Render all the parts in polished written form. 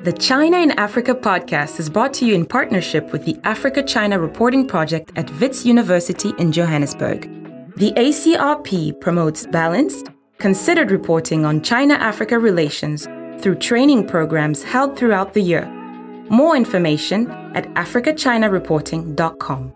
The China in Africa podcast is brought to you in partnership with the Africa-China Reporting Project at Wits University in Johannesburg. The ACRP promotes balanced, considered reporting on China-Africa relations through training programs held throughout the year. More information at africachinareporting.com.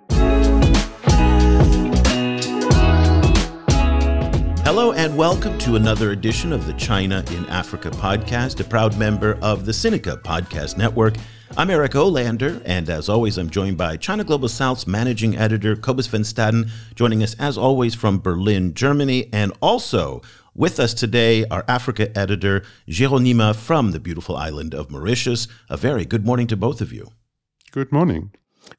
Hello and welcome to another edition of the China in Africa podcast, a proud member of the Sinica Podcast Network. I'm Eric Olander, and as always, I'm joined by China Global South's managing editor, Cobus van Staden, joining us as always from Berlin, Germany, and also with us today, our Africa editor, Geraud from the beautiful island of Mauritius. A very good morning to both of you. Good morning.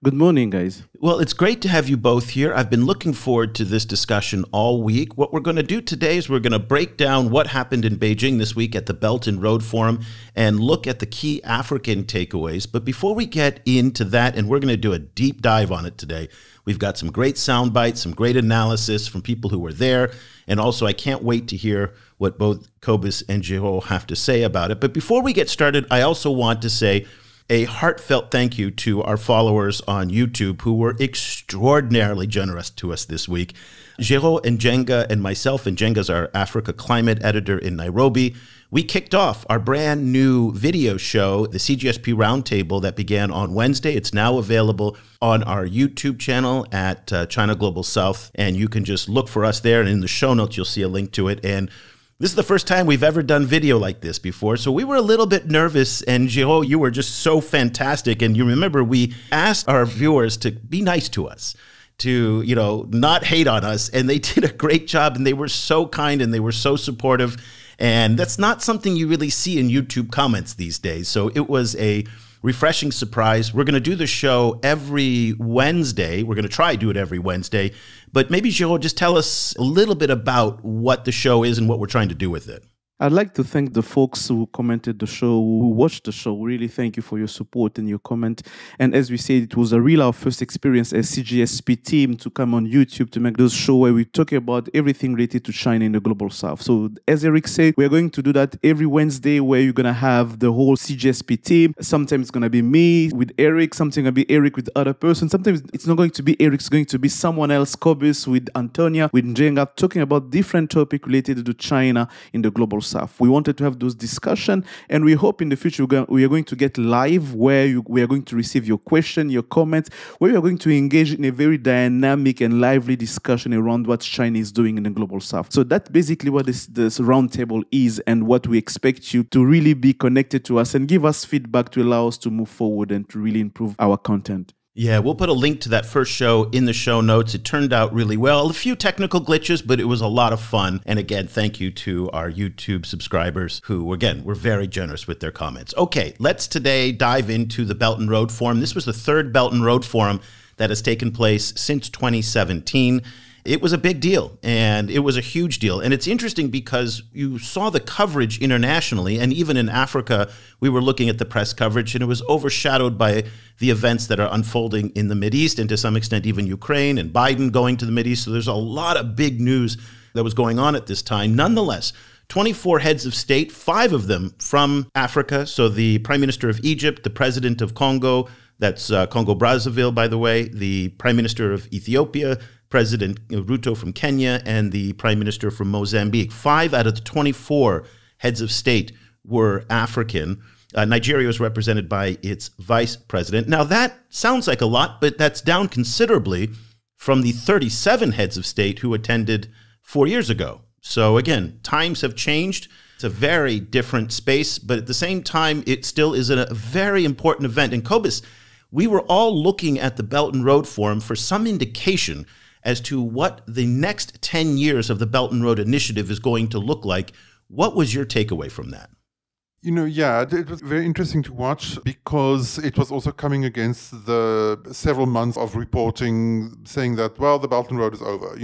Good morning, guys. Well, it's great to have you both here. I've been looking forward to this discussion all week. What we're going to do today is we're going to break down what happened in Beijing this week at the Belt and Road Forum and look at the key African takeaways. But before we get into that, and we're going to do a deep dive on it today, we've got some great sound bites, some great analysis from people who were there. And also, I can't wait to hear what both Cobus and Geraud have to say about it. But before we get started, I also want to say a heartfelt thank you to our followers on YouTube who were extraordinarily generous to us this week. Geraud and Jenga and myself, and Jenga's our Africa climate editor in Nairobi, we kicked off our brand new video show, the CGSP Roundtable, that began on Wednesday. It's now available on our YouTube channel at China Global South, and you can just look for us there, and in the show notes you'll see a link to it. And this is the first time we've ever done video like this before, so we were a little bit nervous, and Geraud, you were just so fantastic. And you remember we asked our viewers to be nice to us, to, not hate on us, and they did a great job, and they were so kind, and they were so supportive, and that's not something you really see in YouTube comments these days, so it was a refreshing surprise. We're going to do the show every Wednesday. We're going to try to do it every Wednesday. But maybe, Geraud, just tell us a little bit about what the show is and what we're trying to do with it. I'd like to thank the folks who commented the show, who watched the show. Really thank you for your support and your comment. And as we said, it was our first experience as CGSP team to come on YouTube to make this show where we talk about everything related to China in the Global South. So as Eric said, we're going to do that every Wednesday where you're going to have the whole CGSP team. Sometimes it's going to be me with Eric, sometimes going to be Eric with other person. Sometimes it's not going to be Eric, it's going to be someone else, Cobus with Antonia, with Jenga, talking about different topics related to China in the Global South. We wanted to have those discussions, and we hope in the future we are going to get live where we are going to receive your question, your comments, where we are going to engage in a very dynamic and lively discussion around what China is doing in the Global South. So that's basically what this roundtable is, and what we expect you to really be connected to us and give us feedback to allow us to move forward and to really improve our content. Yeah, we'll put a link to that first show in the show notes. It turned out really well. A few technical glitches, but it was a lot of fun. And again, thank you to our YouTube subscribers who, again, were very generous with their comments. Okay, let's today dive into the Belt and Road Forum. This was the third Belt and Road Forum that has taken place since 2017. It was a big deal, and it was a huge deal. And it's interesting because you saw the coverage internationally, and even in Africa, we were looking at the press coverage, and it was overshadowed by the events that are unfolding in the Mideast, and to some extent even Ukraine and Biden going to the Mideast. So there's a lot of big news that was going on at this time. Nonetheless, 24 heads of state, 5 of them from Africa. So the Prime Minister of Egypt, the President of Congo, that's Congo-Brazzaville, by the way, the Prime Minister of Ethiopia, President Ruto from Kenya, and the Prime Minister from Mozambique. 5 out of the 24 heads of state were African. Nigeria was represented by its vice president. Now, that sounds like a lot, but that's down considerably from the 37 heads of state who attended 4 years ago. So again, times have changed. It's a very different space, but at the same time, it still is a very important event. And Cobus, we were all looking at the Belt and Road Forum for some indication as to what the next 10 years of the Belt and Road Initiative is going to look like. What was your takeaway from that? Yeah, it was very interesting to watch because it was also coming against the several months of reporting saying that, well, the Belt and Road is over,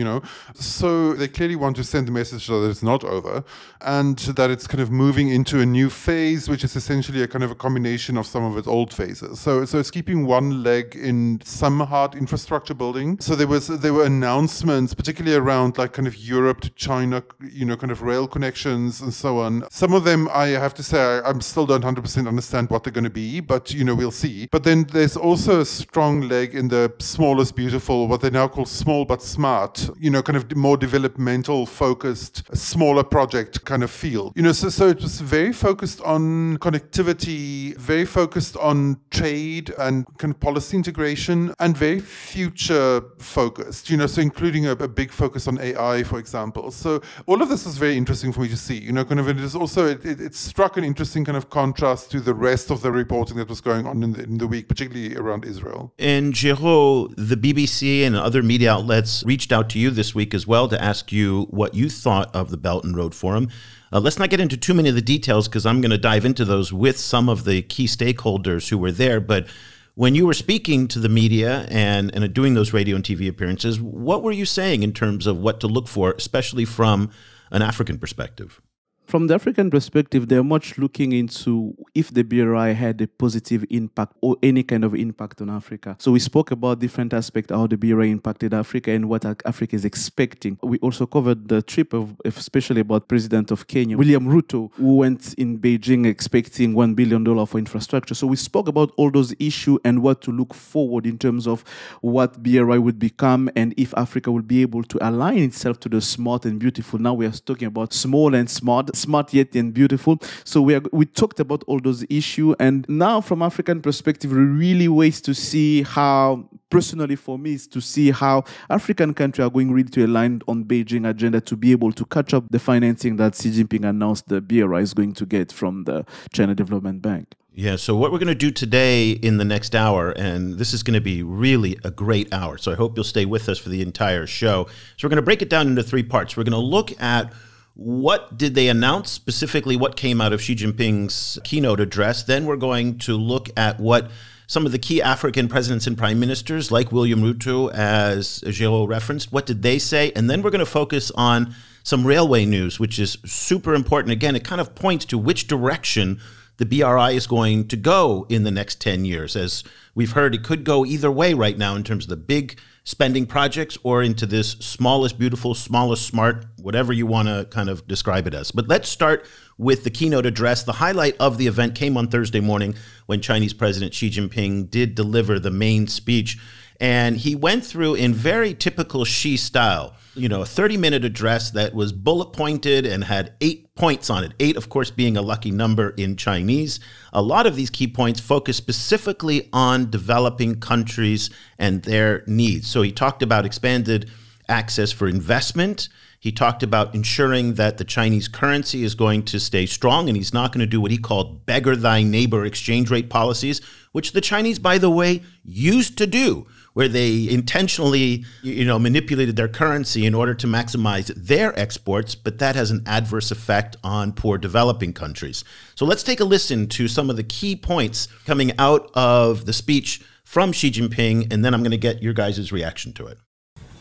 So they clearly want to send the message that it's not over and that it's kind of moving into a new phase, which is essentially a kind of a combination of some of its old phases. So it's keeping one leg in some hard infrastructure building. So there were announcements, particularly around like kind of Europe to China, kind of rail connections and so on. Some of them, I have to say, I still don't 100% understand what they're going to be, but, we'll see. But then there's also a strong leg in the smallest beautiful, what they now call small but smart, kind of more developmental focused, smaller project kind of feel. So it was very focused on connectivity, very focused on trade and kind of policy integration, and very future focused, so including a big focus on AI, for example. So all of this was very interesting for me to see, kind of, it is also, it struck an interesting kind of contrast to the rest of the reporting that was going on in the week, particularly around Israel. And Geraud, the BBC and other media outlets reached out to you this week as well to ask you what you thought of the Belt and Road Forum. Let's not get into too many of the details because I'm going to dive into those with some of the key stakeholders who were there. But when you were speaking to the media and doing those radio and TV appearances, what were you saying in terms of what to look for, especially from an African perspective? From the African perspective, they're much looking into if the BRI had a positive impact or any kind of impact on Africa. So we spoke about different aspects, how the BRI impacted Africa and what Africa is expecting. We also covered the trip especially about President of Kenya, William Ruto, who went in Beijing expecting $1 billion for infrastructure. So we spoke about all those issues and what to look forward in terms of what BRI would become and if Africa will be able to align itself to the smart and beautiful. Now we are talking about small and smart yet and beautiful. So we talked about all those issues, and now from African perspective, we really ways to see how, personally for me, is to see how African countries are going really to align on Beijing agenda to be able to catch up the financing that Xi Jinping announced the BRI is going to get from the China Development Bank. Yeah, so what we're going to do today in the next hour, and this is going to be really a great hour, so I hope you'll stay with us for the entire show. So we're going to break it down into three parts. We're going to look at what did they announce, specifically what came out of Xi Jinping's keynote address. Then we're going to look at what some of the key African presidents and prime ministers, like William Ruto, as Geraud referenced, what did they say? And then we're going to focus on some railway news, which is super important. Again, it kind of points to which direction the BRI is going to go in the next 10 years. As we've heard, it could go either way right now in terms of the big spending projects or into this smallest beautiful, smallest smart, whatever you want to kind of describe it as. But let's start with the keynote address. The highlight of the event came on Thursday morning when Chinese President Xi Jinping did deliver the main speech. And he went through in very typical Xi style, a 30-minute address that was bullet pointed and had 8 points on it. 8, of course, being a lucky number in Chinese. A lot of these key points focus specifically on developing countries and their needs. So he talked about expanded access for investment. He talked about ensuring that the Chinese currency is going to stay strong, and he's not going to do what he called beggar thy neighbor exchange rate policies, which the Chinese, by the way, used to do, where they intentionally, manipulated their currency in order to maximize their exports, but that has an adverse effect on poor developing countries. So let's take a listen to some of the key points coming out of the speech from Xi Jinping, and then I'm going to get your guys' reaction to it.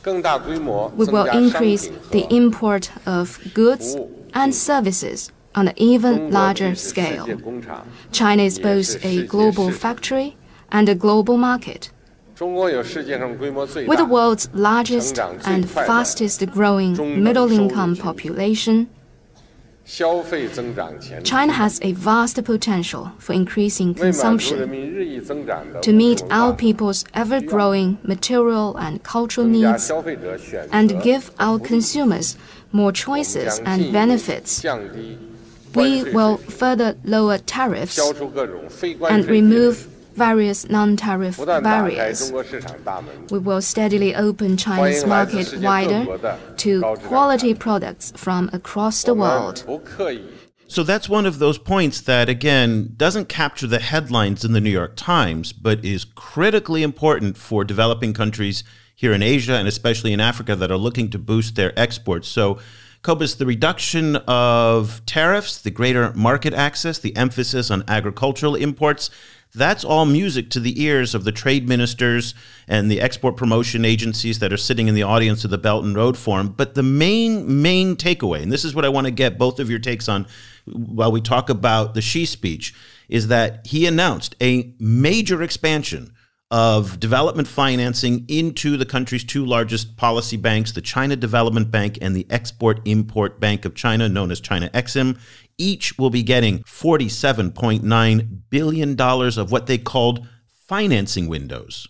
We will increase the import of goods and services on an even larger scale. China is both a global factory and a global market. With the world's largest and fastest growing middle-income population, China has a vast potential for increasing consumption to meet our people's ever-growing material and cultural needs and give our consumers more choices and benefits. We will further lower tariffs and remove various non-tariff barriers. We will steadily open China's market wider to quality products from across the world. So that's one of those points that, again, doesn't capture the headlines in the New York Times, but is critically important for developing countries here in Asia and especially in Africa that are looking to boost their exports. So, Cobus, the reduction of tariffs, the greater market access, the emphasis on agricultural imports, that's all music to the ears of the trade ministers and the export promotion agencies that are sitting in the audience of the Belt and Road Forum. But the main takeaway, and this is what I want to get both of your takes on while we talk about the Xi speech, is that he announced a major expansion of development financing into the country's two largest policy banks, the China Development Bank and the Export-Import Bank of China, known as China Exim. Each will be getting $47.9 billion of what they called financing windows.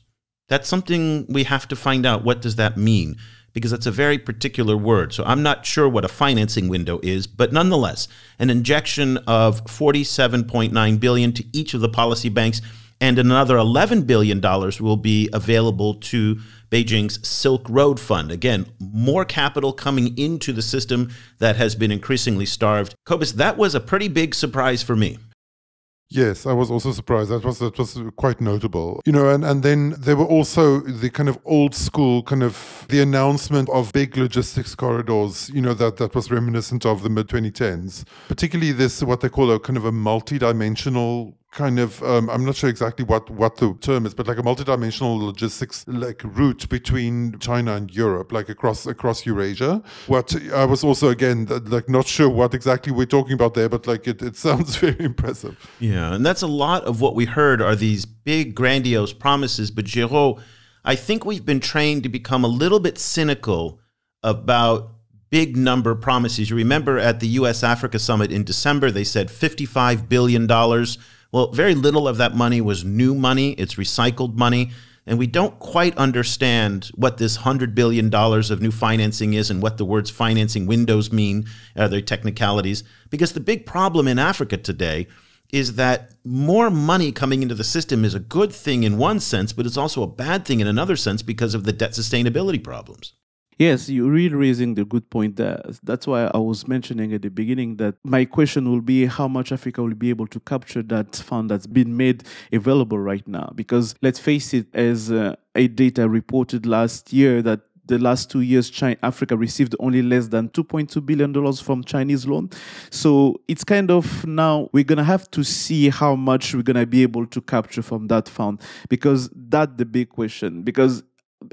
That's something we have to find out. What does that mean? Because that's a very particular word. So I'm not sure what a financing window is, but nonetheless, an injection of $47.9 billion to each of the policy banks, and another $11 billion will be available to Beijing's Silk Road Fund. Again, more capital coming into the system that has been increasingly starved. Cobus, that was a pretty big surprise for me. Yes, I was also surprised. That was quite notable. And then there were also the kind of old school the announcement of big logistics corridors, that was reminiscent of the mid-2010s. Particularly this, what they call a kind of a multi-dimensional I'm not sure exactly what the term is, but like a multidimensional logistics route between China and Europe, across Eurasia. What I was also again not sure what exactly we're talking about there, but it sounds very impressive. Yeah, and that's a lot of what we heard are these big grandiose promises. But Geraud, I think we've been trained to become a little bit cynical about big number promises. You remember at the U.S.-Africa Summit in December, they said $55 billion. Well, very little of that money was new money. It's recycled money. And we don't quite understand what this $100 billion of new financing is and what the words financing windows mean, their technicalities. Because the big problem in Africa today is that more money coming into the system is a good thing in one sense, but it's also a bad thing in another sense because of the debt sustainability problems. Yes, you're really raising the good point there. That's why I was mentioning at the beginning that my question will be how much Africa will be able to capture that fund that's been made available right now. Because let's face it, as a data reported last year that the last 2 years, Africa received only less than $2.2 billion from Chinese loan. So it's now we're going to have to see how much we're going to be able to capture from that fund, because that's the big question. Because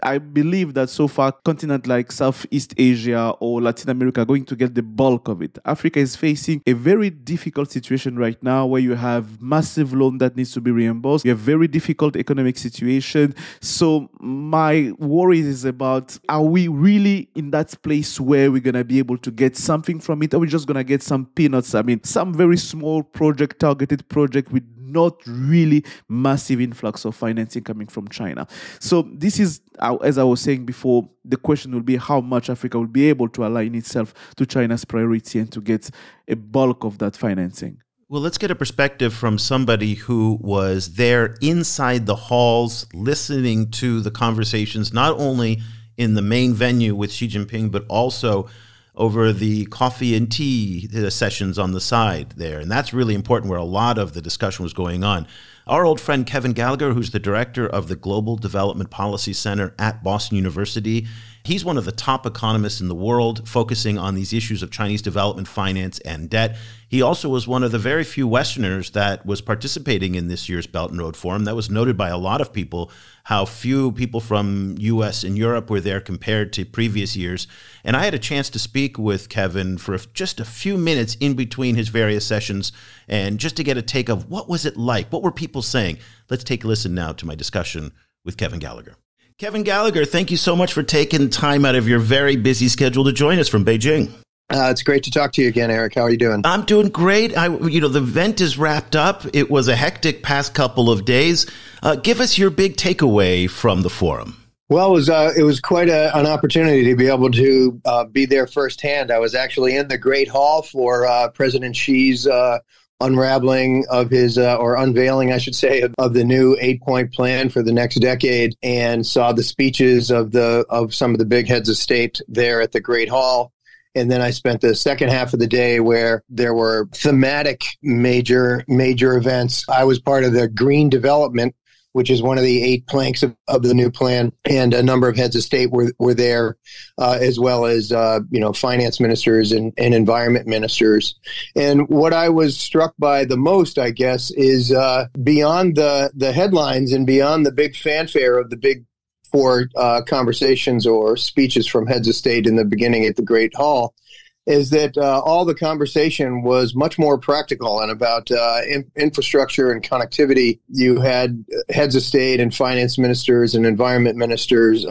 I believe that so far, continents like Southeast Asia or Latin America are going to get the bulk of it. Africa is facing a very difficult situation right now where you have massive loan that needs to be reimbursed. You have very difficult economic situation. So my worry is about, are we really in that place where we're going to be able to get something from it? Or are we just going to get some peanuts? I mean, some very small targeted project with not really massive influx of financing coming from China. So this is, as I was saying before, the question will be how much Africa will be able to align itself to China's priority and to get a bulk of that financing. Well, let's get a perspective from somebody who was there inside the halls, listening to the conversations, not only in the main venue with Xi Jinping, but also over the coffee and tea sessions on the side there. And that's really important, where a lot of the discussion was going on. Our old friend Kevin Gallagher, who's the director of the Global Development Policy Center at Boston University, he's one of the top economists in the world focusing on these issues of Chinese development finance and debt. He also was one of the very few Westerners that was participating in this year's Belt and Road Forum. That was noted by a lot of people, how few people from U.S. and Europe were there compared to previous years. And I had a chance to speak with Kevin for just a few minutes in between his various sessions, and just to get a take of what was it like? What were people saying? Let's take a listen now to my discussion with Kevin Gallagher. Kevin Gallagher, thank you so much for taking time out of your very busy schedule to join us from Beijing. It's great to talk to you again, Eric. How are you doing? I'm doing great. The event is wrapped up. It was a hectic past couple of days. Give us your big takeaway from the forum. Well, it was quite an opportunity to be able to be there firsthand. I was actually in the Great Hall for President Xi's unraveling of his, or unveiling, I should say, of the new 8-point plan for the next decade, and saw the speeches of some of the big heads of state there at the Great Hall. And then I spent the second half of the day where there were thematic major events. I was part of the Green Development, which is one of the 8 planks of the new plan, and a number of heads of state were there, as well as finance ministers and environment ministers. And what I was struck by the most, I guess, is beyond the headlines and beyond the big fanfare of the big 4 conversations or speeches from heads of state in the beginning at the Great Hall, is that all the conversation was much more practical and about infrastructure and connectivity. You had heads of state and finance ministers and environment ministers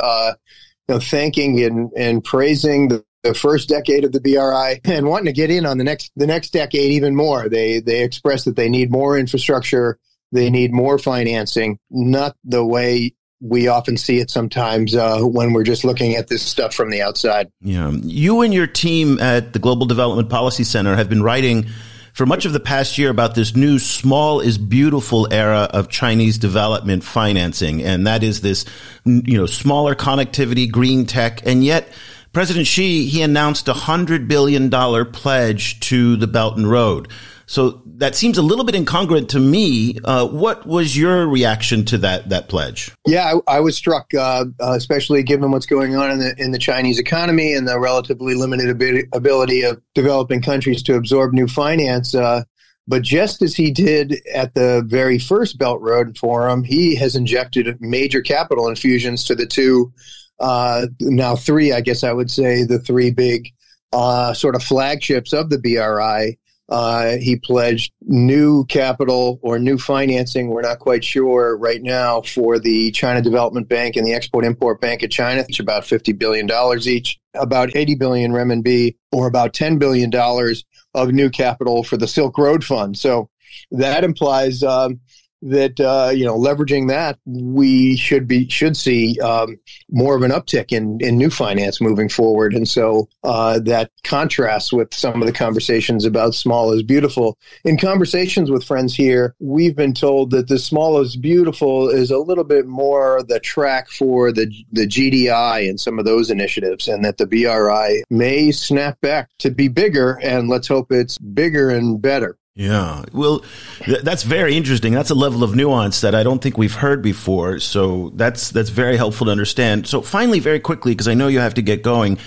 thanking and praising the first decade of the BRI and wanting to get in on the next decade even more. They expressed that they need more infrastructure, they need more financing, not the way we often see it sometimes when we're just looking at this stuff from the outside. Yeah. You and your team at the Global Development Policy Center have been writing for much of the past year about this new small is beautiful era of Chinese development financing. And that is this, smaller connectivity, green tech. And yet President Xi, he announced $100 billion pledge to the Belt and Road. So that seems a little bit incongruent to me. What was your reaction to that pledge? Yeah, I was struck, especially given what's going on in the Chinese economy and the relatively limited ability of developing countries to absorb new finance. But just as he did at the very first Belt Road Forum, he has injected major capital infusions to the two, now three, I guess I would say, the three big sort of flagships of the BRI. He pledged new capital or new financing, we're not quite sure right now, for the China Development Bank and the Export-Import Bank of China, each about $50 billion each, about 80 billion renminbi, or about $10 billion of new capital for the Silk Road Fund. So that implies that leveraging that, we should see more of an uptick in new finance moving forward. And so that contrasts with some of the conversations about small is beautiful. In conversations with friends here, we've been told that the small is beautiful is a little bit more the track for the GDI and some of those initiatives, and that the BRI may snap back to be bigger, and let's hope it's bigger and better. Yeah, well, that's very interesting. That's a level of nuance that I don't think we've heard before. So that's very helpful to understand. So finally, very quickly, because I know you have to get going,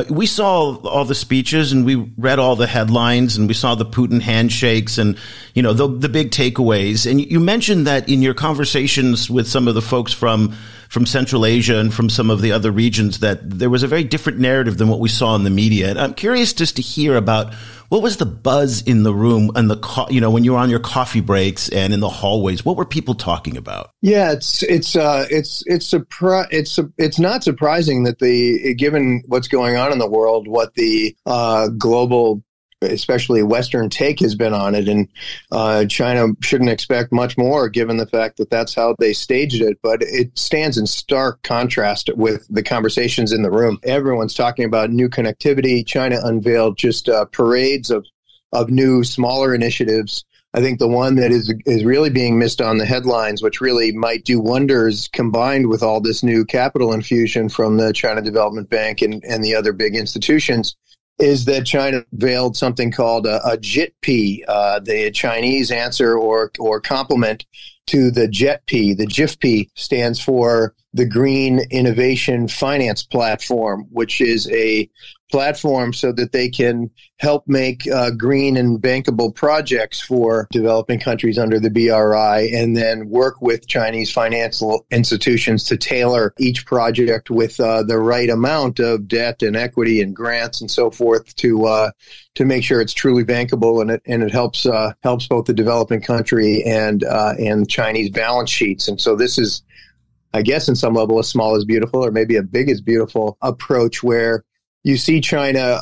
we saw all the speeches and we read all the headlines and we saw the Putin handshakes and, the big takeaways. And you mentioned that in your conversations with some of the folks from Central Asia and from some of the other regions, that there was a very different narrative than what we saw in the media. And I'm curious just to hear about what was the buzz in the room and when you were on your coffee breaks and in the hallways. What were people talking about? Yeah, it's not surprising that given what's going on in the world, what the global, especially Western take has been on it. And China shouldn't expect much more given the fact that that's how they staged it. But it stands in stark contrast with the conversations in the room. Everyone's talking about new connectivity. China unveiled just parades of new, smaller initiatives. I think the one that is really being missed on the headlines, which really might do wonders combined with all this new capital infusion from the China Development Bank and the other big institutions, is that China unveiled something called a JITP, the Chinese answer or complement to the JETP. The JIFP stands for the Green Innovation Finance Platform, which is a platform so that they can help make green and bankable projects for developing countries under the BRI, and then work with Chinese financial institutions to tailor each project with the right amount of debt and equity and grants and so forth to make sure it's truly bankable, and it helps both the developing country and Chinese balance sheets. And so this is, I guess, in some level, a small is beautiful, or maybe a big is beautiful approach, where you see China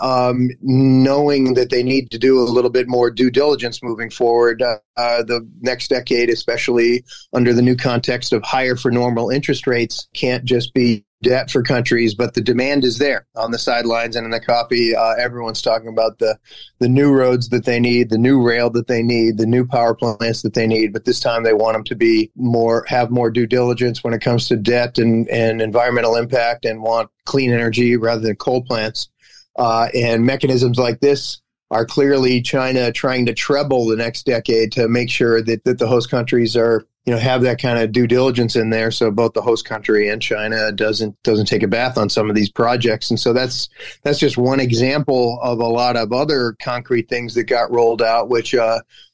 knowing that they need to do a little bit more due diligence moving forward the next decade, especially under the new context of higher for normal interest rates. Can't just be debt for countries, but the demand is there on the sidelines and in the coffee. Everyone's talking about the new roads that they need, the new rail that they need, the new power plants that they need. But this time they want them to have more due diligence when it comes to debt and environmental impact, and want clean energy rather than coal plants. And mechanisms like this are clearly China trying to treble the next decade to make sure that the host countries are, have that kind of due diligence in there, so both the host country and China doesn't take a bath on some of these projects. And so that's just one example of a lot of other concrete things that got rolled out, which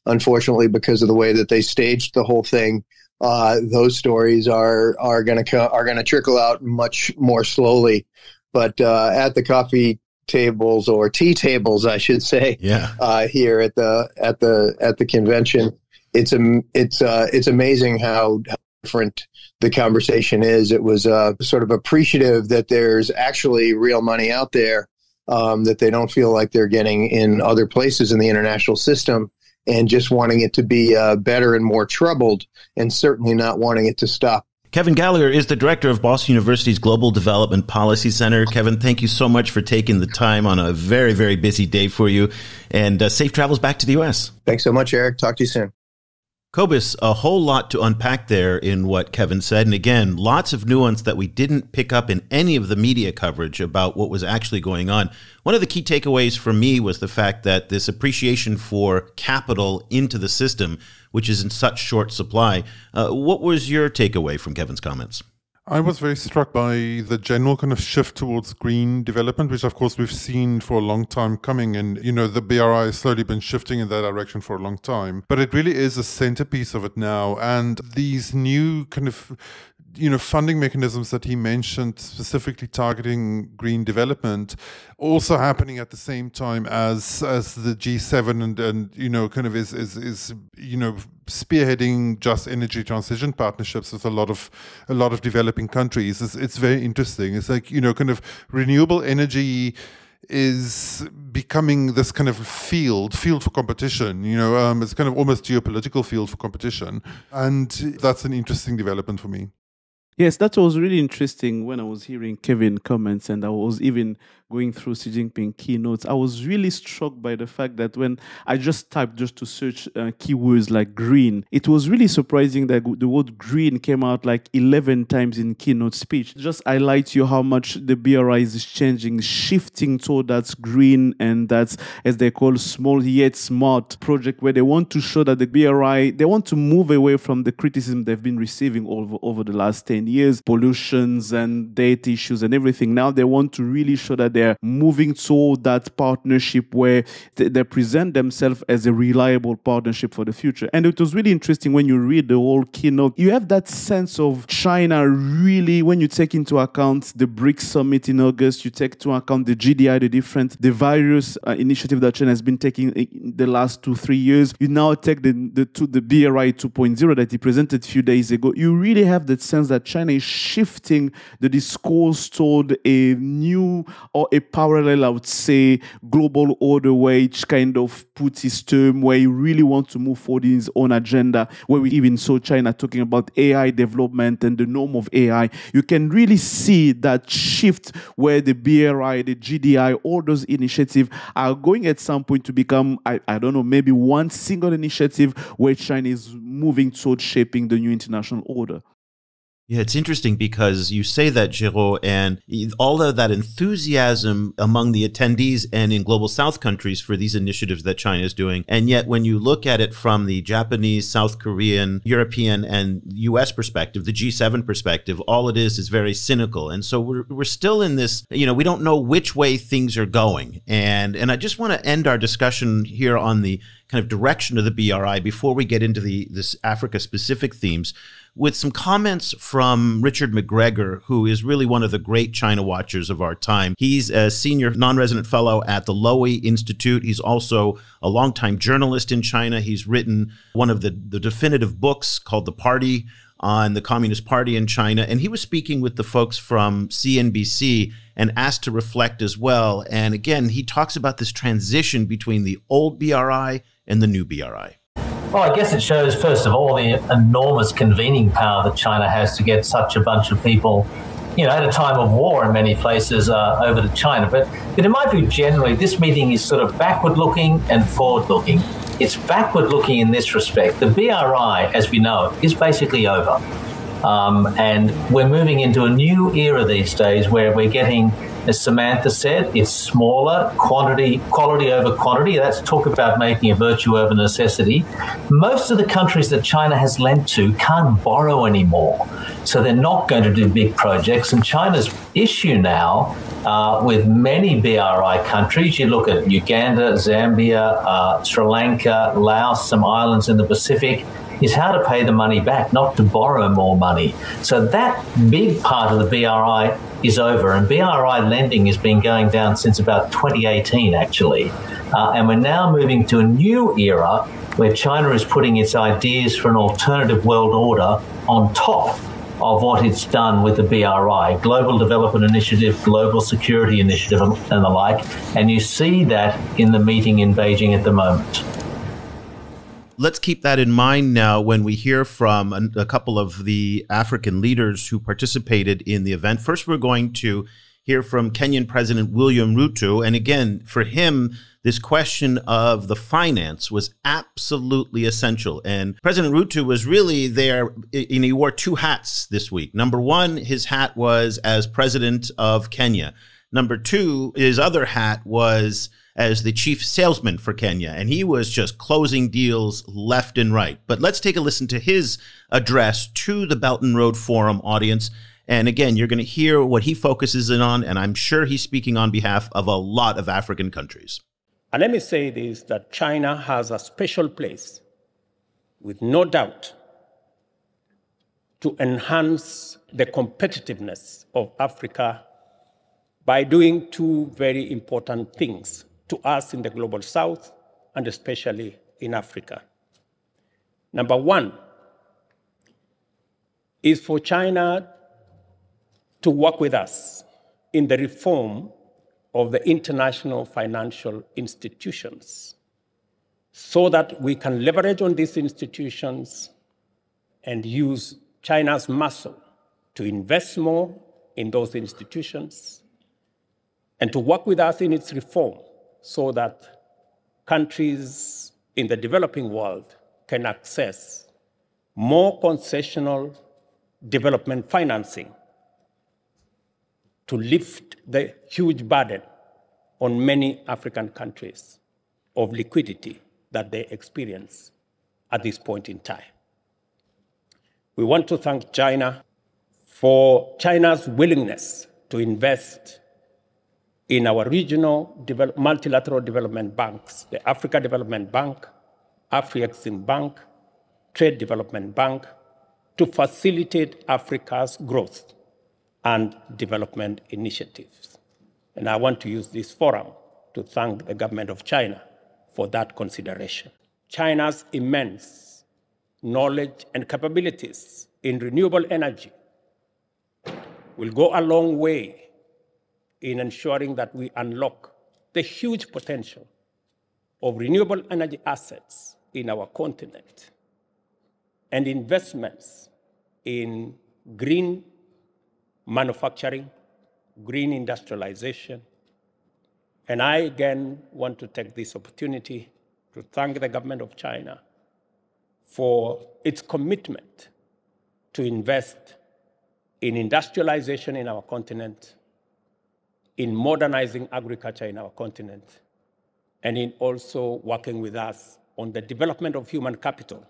unfortunately, because of the way that they staged the whole thing, those stories are going to trickle out much more slowly. But at the coffee tables, or tea tables, I should say, here at the convention. It's amazing how different the conversation is. It was sort of appreciative that there's actually real money out there that they don't feel like they're getting in other places in the international system, and just wanting it to be better and more troubled, and certainly not wanting it to stop. Kevin Gallagher is the director of Boston University's Global Development Policy Center. Kevin, thank you so much for taking the time on a very, very busy day for you, and safe travels back to the U.S. Thanks so much, Eric. Talk to you soon. Cobus, a whole lot to unpack there in what Kevin said. And again, lots of nuance that we didn't pick up in any of the media coverage about what was actually going on. One of the key takeaways for me was the fact that this appreciation for capital into the system, which is in such short supply. What was your takeaway from Kevin's comments? I was very struck by the general kind of shift towards green development, which of course we've seen for a long time coming. And, you know, the BRI has slowly been shifting in that direction for a long time. But it really is a centerpiece of it now. And these new kind of, you know, funding mechanisms that he mentioned, specifically targeting green development, also happening at the same time as the G7 and you know, kind of is you know, spearheading just energy transition partnerships with a lot of developing countries. It's very interesting. It's like, you know, kind of renewable energy is becoming this kind of field for competition. You know, it's kind of almost geopolitical field for competition, and that's an interesting development for me. Yes, that was really interesting when I was hearing Kevin comments, and I was even going through Xi Jinping keynotes. I was really struck by the fact that when I just typed just to search keywords like green, it was really surprising that the word green came out like 11 times in keynote speech. Just highlights you how much the BRI is changing, shifting toward that green, and that's, as they call, small yet smart project, where they want to show that the BRI, they want to move away from the criticism they've been receiving over the last 10 years, pollutions and data issues and everything. Now they want to really show that they're moving toward that partnership where they present themselves as a reliable partnership for the future. And it was really interesting when you read the whole keynote. You have that sense of China really, when you take into account the BRICS summit in August, you take into account the GDI, the various initiatives that China has been taking in the last 2-3 years. You now take the BRI 2.0 that he presented a few days ago. You really have that sense that China is shifting the discourse toward a new or a parallel, I would say, global order, which kind of puts his term where he really wants to move forward in his own agenda, where we even saw China talking about AI development and the norm of AI. You can really see that shift where the BRI, the GDI, all those initiatives are going at some point to become, I don't know, maybe one single initiative where China is moving towards shaping the new international order. Yeah, it's interesting because you say that, Geraud, and all of that enthusiasm among the attendees and in Global South countries for these initiatives that China is doing. And yet when you look at it from the Japanese, South Korean, European, and U.S. perspective, the G7 perspective, all it is very cynical. And so we're still in this, you know, we don't know which way things are going. And I just want to end our discussion here on the kind of direction of the BRI before we get into this Africa-specific themes, with some comments from Richard McGregor, who is really one of the great China watchers of our time. He's a senior non-resident fellow at the Lowy Institute. He's also a longtime journalist in China. He's written one of the definitive books called The Party on the Communist Party in China. And he was speaking with the folks from CNBC and asked to reflect as well. And again, he talks about this transition between the old BRI and the new BRI. Well, I guess it shows, first of all, the enormous convening power that China has to get such a bunch of people, you know, at a time of war in many places, over to China. But in my view, generally, this meeting is sort of backward-looking and forward-looking. It's backward-looking in this respect. The BRI, as we know it, is basically over. And we're moving into a new era these days where we're getting, as Samantha said, it's smaller, quality over quantity. That's talk about making a virtue over necessity. Most of the countries that China has lent to can't borrow anymore. So they're not going to do big projects. And China's issue now with many BRI countries, you look at Uganda, Zambia, Sri Lanka, Laos, some islands in the Pacific, is how to pay the money back, not to borrow more money. So that big part of the BRI is over. And BRI lending has been going down since about 2018, actually. And we're now moving to a new era where China is putting its ideas for an alternative world order on top of what it's done with the BRI, Global Development Initiative, Global Security Initiative, and the like. And you see that in the meeting in Beijing at the moment. Let's keep that in mind now when we hear from a couple of the African leaders who participated in the event. First, we're going to hear from Kenyan President William Ruto. And again, for him, this question of the finance was absolutely essential. And President Ruto was really there, and he wore two hats this week. Number one, his hat was as president of Kenya. Number two, his other hat was as the chief salesman for Kenya. And he was just closing deals left and right. But let's take a listen to his address to the Belt and Road Forum audience. And again, you're going to hear what he focuses in on, and I'm sure he's speaking on behalf of a lot of African countries. And let me say this, that China has a special place, with no doubt, to enhance the competitiveness of Africa by doing two very important things to us in the global south and especially in Africa. Number one is for China to work with us in the reform of the international financial institutions so that we can leverage on these institutions and use China's muscle to invest more in those institutions and to work with us in its reform so that countries in the developing world can access more concessional development financing to lift the huge burden on many African countries of liquidity that they experience at this point in time. We want to thank China for China's willingness to invest in our regional multilateral development banks, the Africa Development Bank, Afrexim Bank, Trade Development Bank, to facilitate Africa's growth and development initiatives. And I want to use this forum to thank the government of China for that consideration. China's immense knowledge and capabilities in renewable energy will go a long way in ensuring that we unlock the huge potential of renewable energy assets in our continent and investments in green manufacturing, green industrialization. And I again want to take this opportunity to thank the government of China for its commitment to invest in industrialization in our continent, in modernizing agriculture in our continent, and in also working with us on the development of human capital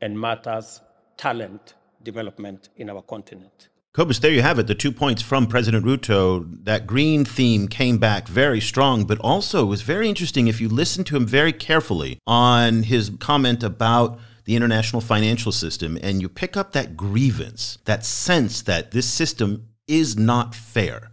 and matters talent development in our continent. Cobus, there you have it, the 2 points from President Ruto. That green theme came back very strong, but also it was very interesting if you listen to him very carefully on his comment about the international financial system, and you pick up that grievance, that sense that this system is not fair.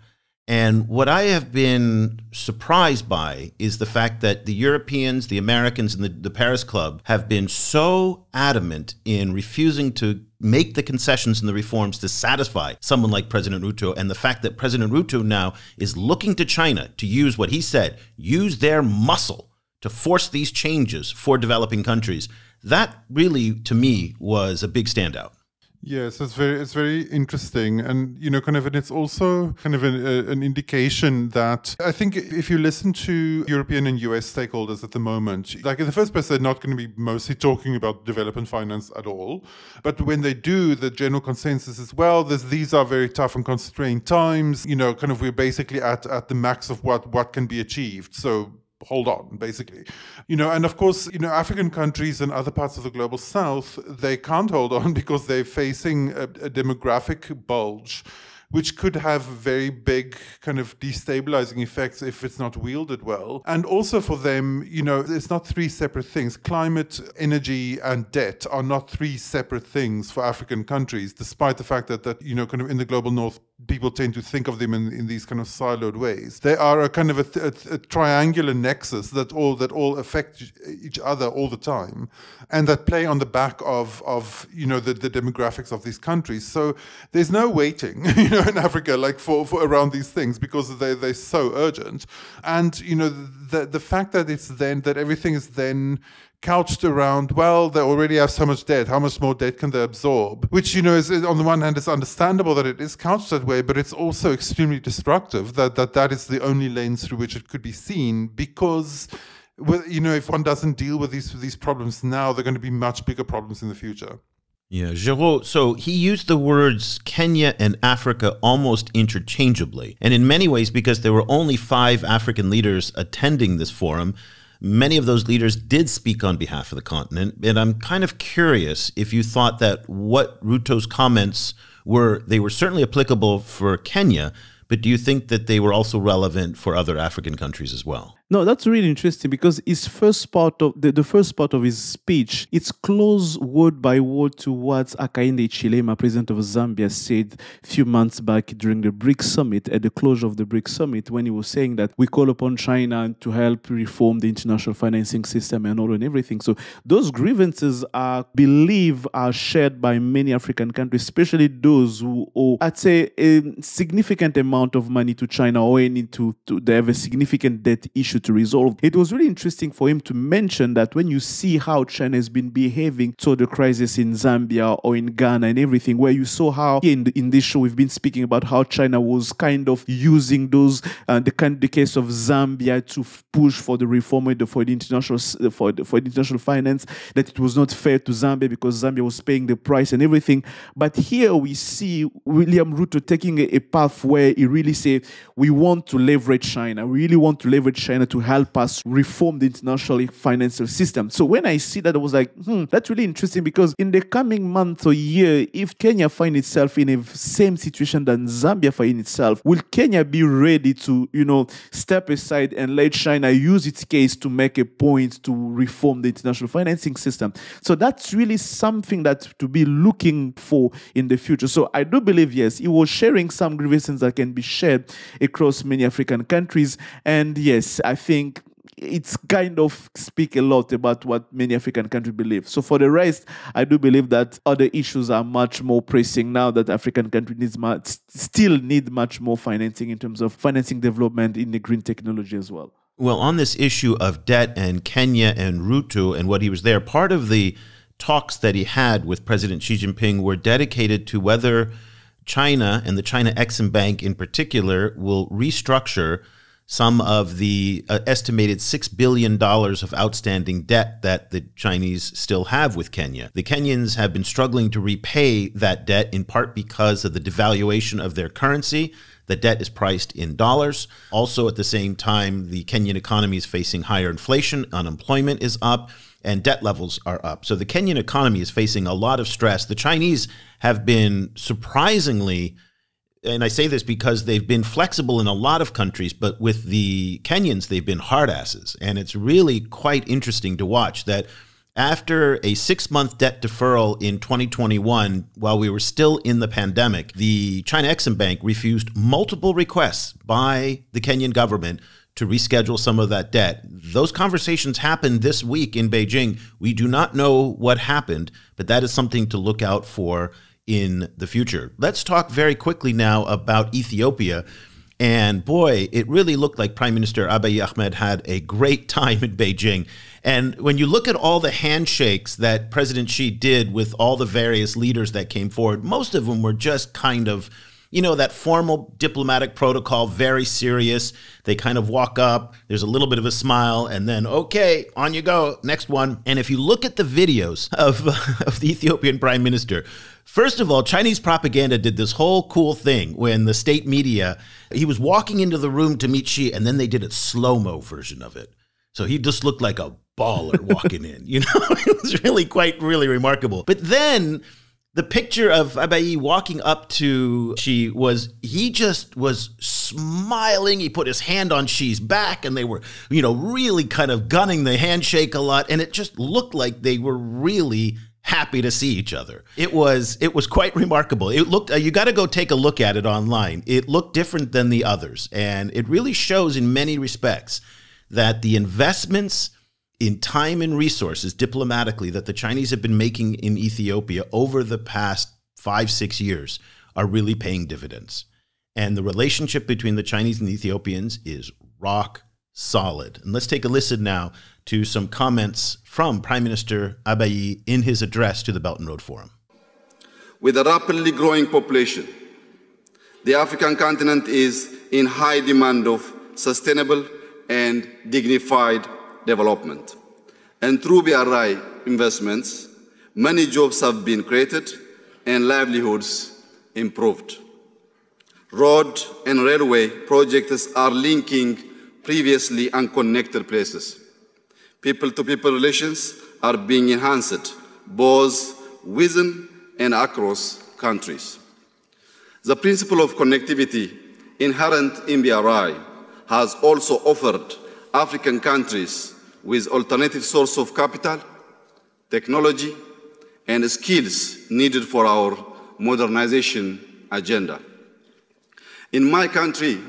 And what I have been surprised by is the fact that the Europeans, the Americans, and the Paris Club have been so adamant in refusing to make the concessions and the reforms to satisfy someone like President Ruto. And the fact that President Ruto now is looking to China to use what he said, use their muscle to force these changes for developing countries. That really, to me, was a big standout. Yes, it's very interesting, and and it's also kind of an indication that I think if you listen to European and US stakeholders at the moment, like in the first place, they're not going to be mostly talking about development finance at all, but when they do, the general consensus is, well, these are very tough and constrained times. We're basically at the max of what can be achieved. So hold on, basically. And of course, African countries and other parts of the global south, they can't hold on because they're facing a demographic bulge, which could have very big kind of destabilizing effects if it's not wielded well. And also for them, it's not three separate things. Climate, energy, and debt are not three separate things for African countries, despite the fact that in the global north, people tend to think of them in these kind of siloed ways. They are a kind of a triangular nexus that all affect each other all the time, and that play on the back of the demographics of these countries. So there's no waiting, in Africa, like for around these things, because they're so urgent. And the fact that that everything is then couched around, well, they already have so much debt, how much more debt can they absorb? Which, is on the one hand, it's understandable that it is couched that way, but it's also extremely destructive that is the only lens through which it could be seen, because, if one doesn't deal with these problems now, they're going to be much bigger problems in the future. Yeah, Geraud, so he used the words Kenya and Africa almost interchangeably. And in many ways, because there were only 5 African leaders attending this forum, many of those leaders did speak on behalf of the continent, and I'm kind of curious if you thought that what Ruto's comments were certainly applicable for Kenya, but do you think that they were also relevant for other African countries as well? No, that's really interesting, because his first part of the first part of his speech, it's close word by word to what Hakainde Hichilema, president of Zambia, said a few months back during the BRICS summit, at the closure of the BRICS summit, when he was saying that we call upon China to help reform the international financing system and all and everything. So those grievances, I believe, are shared by many African countries, especially those who owe, I'd say, a significant amount of money to China, or they have a significant debt issue to resolve. It was really interesting for him to mention that when you see how China has been behaving toward the crisis in Zambia or in Ghana and everything, where you saw how in this show we've been speaking about how China was kind of using those the case of Zambia to push for the reform for the international finance, that it was not fair to Zambia because Zambia was paying the price and everything. But here we see William Ruto taking a path where he really said, we want to leverage China. We really want to leverage China to help us reform the international financial system. So when I see that, I was like, that's really interesting, because in the coming month or year, if Kenya find itself in a same situation than Zambia find itself, will Kenya be ready to, step aside and let China use its case to make a point to reform the international financing system? So that's really something that to be looking for in the future. So I do believe, yes, he was sharing some grievances that can be shared across many African countries. And yes, I think it's kind of speak a lot about what many African countries believe. So for the rest, I do believe that other issues are much more pressing now, that African countries still need much more financing in terms of financing development in the green technology as well. Well, on this issue of debt and Kenya and Ruto and what he was there, part of the talks that he had with President Xi Jinping were dedicated to whether China and the China Exim Bank in particular will restructure some of the estimated $6 billion of outstanding debt that the Chinese still have with Kenya. The Kenyans have been struggling to repay that debt, in part because of the devaluation of their currency. The debt is priced in dollars. Also, at the same time, the Kenyan economy is facing higher inflation, unemployment is up, and debt levels are up. So the Kenyan economy is facing a lot of stress. The Chinese have been surprisingly, and I say this because they've been flexible in a lot of countries, but with the Kenyans, they've been hard asses. And it's really quite interesting to watch that after a 6-month debt deferral in 2021, while we were still in the pandemic, the China Exim Bank refused multiple requests by the Kenyan government to reschedule some of that debt. Those conversations happened this week in Beijing. We do not know what happened, but that is something to look out for in the future. Let's talk very quickly now about Ethiopia. And boy, it really looked like Prime Minister Abiy Ahmed had a great time in Beijing. And when you look at all the handshakes that President Xi did with all the various leaders that came forward, most of them were just kind of, that formal diplomatic protocol, very serious. They kind of walk up, there's a little bit of a smile, and then, okay, on you go, next one. And if you look at the videos of the Ethiopian Prime Minister, first of all, Chinese propaganda did this whole cool thing when the state media, he was walking into the room to meet Xi, and then they did a slow-mo version of it. So he just looked like a baller walking in, It was really remarkable. But then the picture of Abiy walking up to Xi he just was smiling. He put his hand on Xi's back, and they were, really kind of gunning the handshake a lot. And it just looked like they were really happy to see each other. It was quite remarkable. It looked, you got to go take a look at it online. It looked different than the others. And it really shows in many respects that the investments in time and resources diplomatically that the Chinese have been making in Ethiopia over the past 5-6 years are really paying dividends. And the relationship between the Chinese and the Ethiopians is rock solid. And let's take a listen now to some comments from Prime Minister Abiy in his address to the Belt and Road Forum. With a rapidly growing population, the African continent is in high demand of sustainable and dignified development. And through BRI investments, many jobs have been created and livelihoods improved. Road and railway projects are linking previously unconnected places. People-to-people relations are being enhanced both within and across countries. The principle of connectivity inherent in BRI has also offered African countries with alternative source of capital, technology, and skills needed for our modernization agenda. In my country,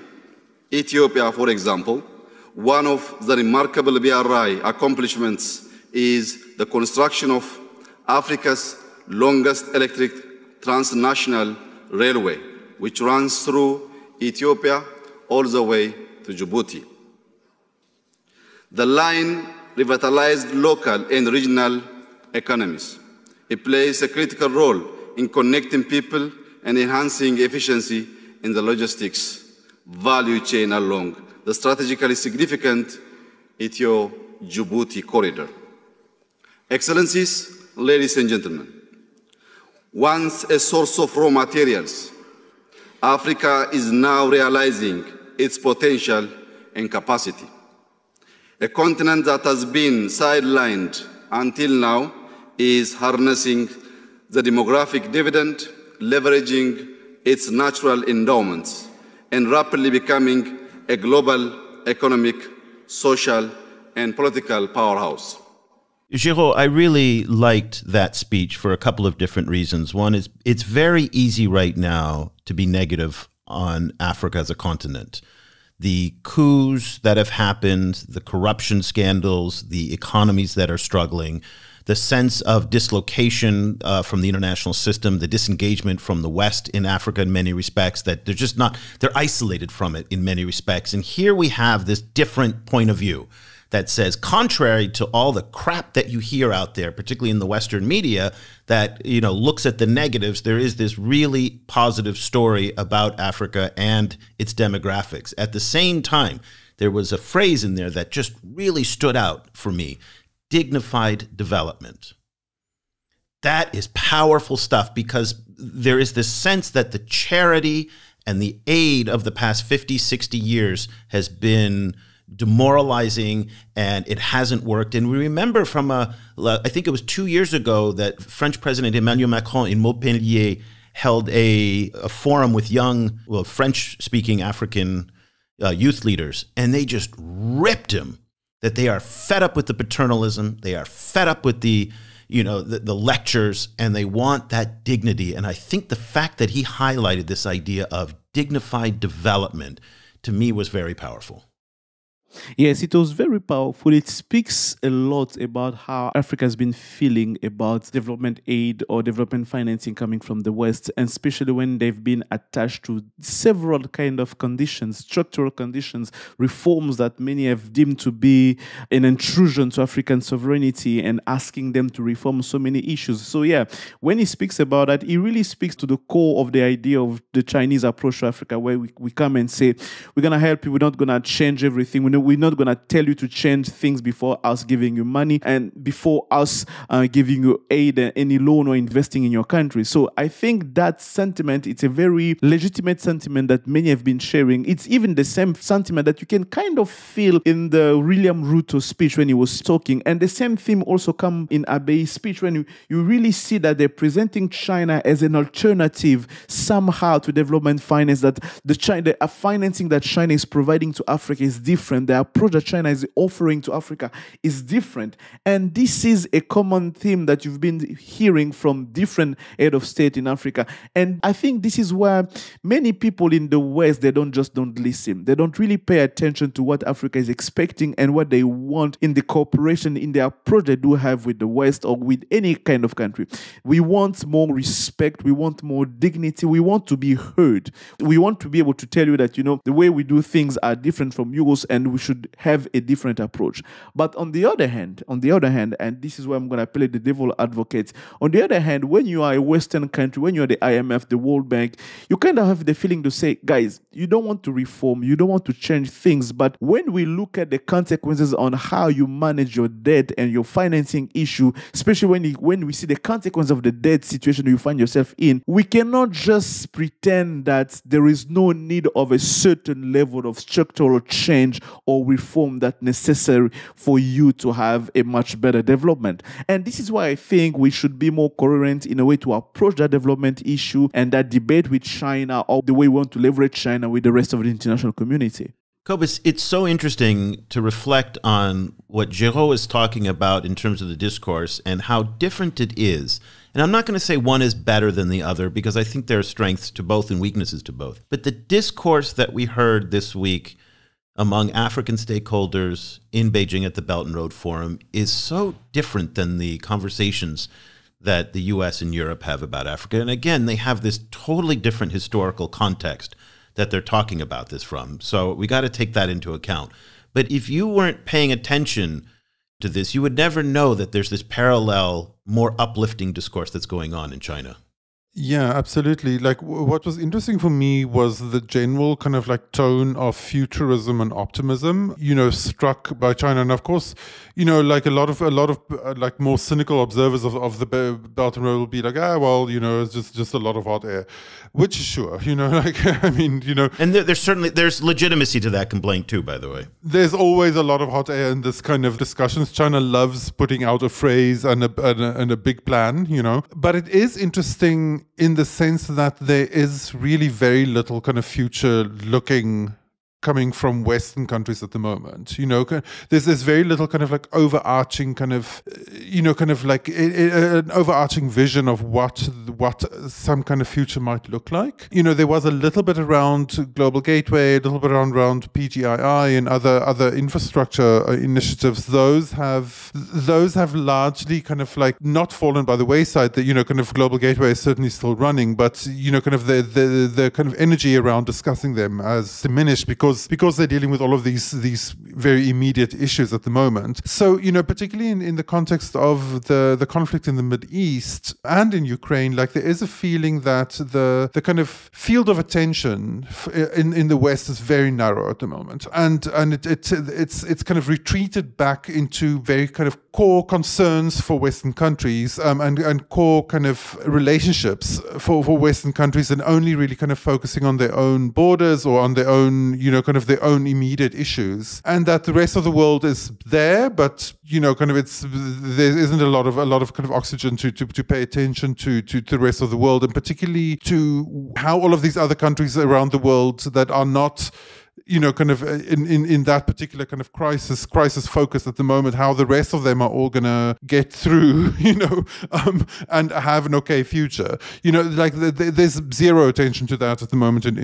Ethiopia, for example, one of the remarkable BRI accomplishments is the construction of Africa's longest electric transnational railway, which runs through Ethiopia all the way to Djibouti. The line revitalized local and regional economies. It plays a critical role in connecting people and enhancing efficiency in the logistics value chain along the strategically significant Ethio-Djibouti corridor. Excellencies, ladies and gentlemen, once a source of raw materials, Africa is now realizing its potential and capacity. A continent that has been sidelined until now is harnessing the demographic dividend, leveraging its natural endowments, and rapidly becoming a global economic, social, and political powerhouse. Geraud, I really liked that speech for a couple of different reasons. One is it's very easy right now to be negative on Africa as a continent. The coups that have happened, the corruption scandals, the economies that are struggling, the sense of dislocation from the international system, the disengagement from the West in Africa in many respects, that they're just not, they're isolated from it in many respects. And here we have this different point of view that says, contrary to all the crap that you hear out there, particularly in the Western media, that, you know, looks at the negatives, there is this really positive story about Africa and its demographics. At the same time, there was a phrase in there that just really stood out for me: dignified development. That is powerful stuff, because there is this sense that the charity and the aid of the past 50, 60 years has been demoralizing and it hasn't worked. And we remember from I think it was 2 years ago that French President Emmanuel Macron in Montpellier held a forum with young, French-speaking African youth leaders, and they just ripped him that they are fed up with the paternalism, they are fed up with the lectures, and they want that dignity. And I think the fact that he highlighted this idea of dignified development, to me, was very powerful. Yes, it was very powerful. It speaks a lot about how Africa has been feeling about development aid or development financing coming from the West, and especially when they've been attached to several kind of conditions, structural conditions, reforms that many have deemed to be an intrusion to African sovereignty and asking them to reform so many issues. So yeah, when he speaks about that, he really speaks to the core of the idea of the Chinese approach to Africa, where we come and say, we're going to help you, we're not going to change everything, we're not going to tell you to change things before us giving you money and before us giving you aid, any loan or investing in your country. So I think that sentiment, it's a very legitimate sentiment that many have been sharing. It's even the same sentiment that you can kind of feel in the William Ruto speech when he was talking. And the same theme also come in Abiy's speech when you really see that they're presenting China as an alternative somehow to development finance, that the financing that China is providing to Africa is different. They the approach that China is offering to Africa is different. And this is a common theme that you've been hearing from different head of state in Africa. And I think this is where many people in the West, they don't listen. They don't really pay attention to what Africa is expecting and what they want in the cooperation, in the approach they do have with the West or with any kind of country. We want more respect. We want more dignity. We want to be heard. We want to be able to tell you that, the way we do things are different from yours and we should have a different approach. But on the other hand, and this is where I'm going to play the devil advocate, on the other hand, when you are a Western country, when you're the IMF, the World Bank, you kind of have the feeling to say, guys, you don't want to reform, you don't want to change things. But when we look at the consequences on how you manage your debt and your financing issue, especially when we see the consequence of the debt situation you find yourself in, we cannot just pretend that there is no need of a certain level of structural change or reform that's necessary for you to have a much better development. And this is why I think we should be more coherent in a way to approach that development issue and that debate with China, or the way we want to leverage China with the rest of the international community. Cobus, it's so interesting to reflect on what Geraud is talking about in terms of the discourse and how different it is. And I'm not going to say one is better than the other because I think there are strengths to both and weaknesses to both. But the discourse that we heard this week among African stakeholders in Beijing at the Belt and Road Forum is so different than the conversations that the US and Europe have about Africa. And again, they have this totally different historical context that they're talking about this from. So we got to take that into account. But if you weren't paying attention to this, you would never know that there's this parallel, more uplifting discourse that's going on in China. Yeah, absolutely. Like what was interesting for me was the general kind of like tone of futurism and optimism, struck by China. And of course, like a lot of like more cynical observers of the Belt and Road will be like, it's just a lot of hot air, which is sure, And there's legitimacy to that complaint too, by the way. There's always a lot of hot air in this kind of discussions. China loves putting out a phrase and a big plan, But it is interesting in the sense that there is really very little kind of future looking coming from Western countries at the moment. There's very little kind of like overarching kind of, like an overarching vision of what some kind of future might look like. There was a little bit around Global Gateway, a little bit around PGII and other infrastructure initiatives. Those have largely kind of like not fallen by the wayside. That kind of Global Gateway is certainly still running, but kind of the kind of energy around discussing them has diminished because they're dealing with all of these very immediate issues at the moment. So, particularly in the context of the conflict in the Middle East and in Ukraine, like there is a feeling that the kind of field of attention in the West is very narrow at the moment. And it's kind of retreated back into very kind of core concerns for Western countries and core kind of relationships for Western countries, and only really kind of focusing on their own borders or on their own, kind of their own immediate issues, and that the rest of the world is there, but kind of there isn't a lot of kind of oxygen to pay attention to the rest of the world, and particularly to how all of these other countries around the world that are not kind of in that particular kind of crisis focus at the moment, how the rest of them are all gonna get through, and have an okay future. Like there's zero attention to that at the moment in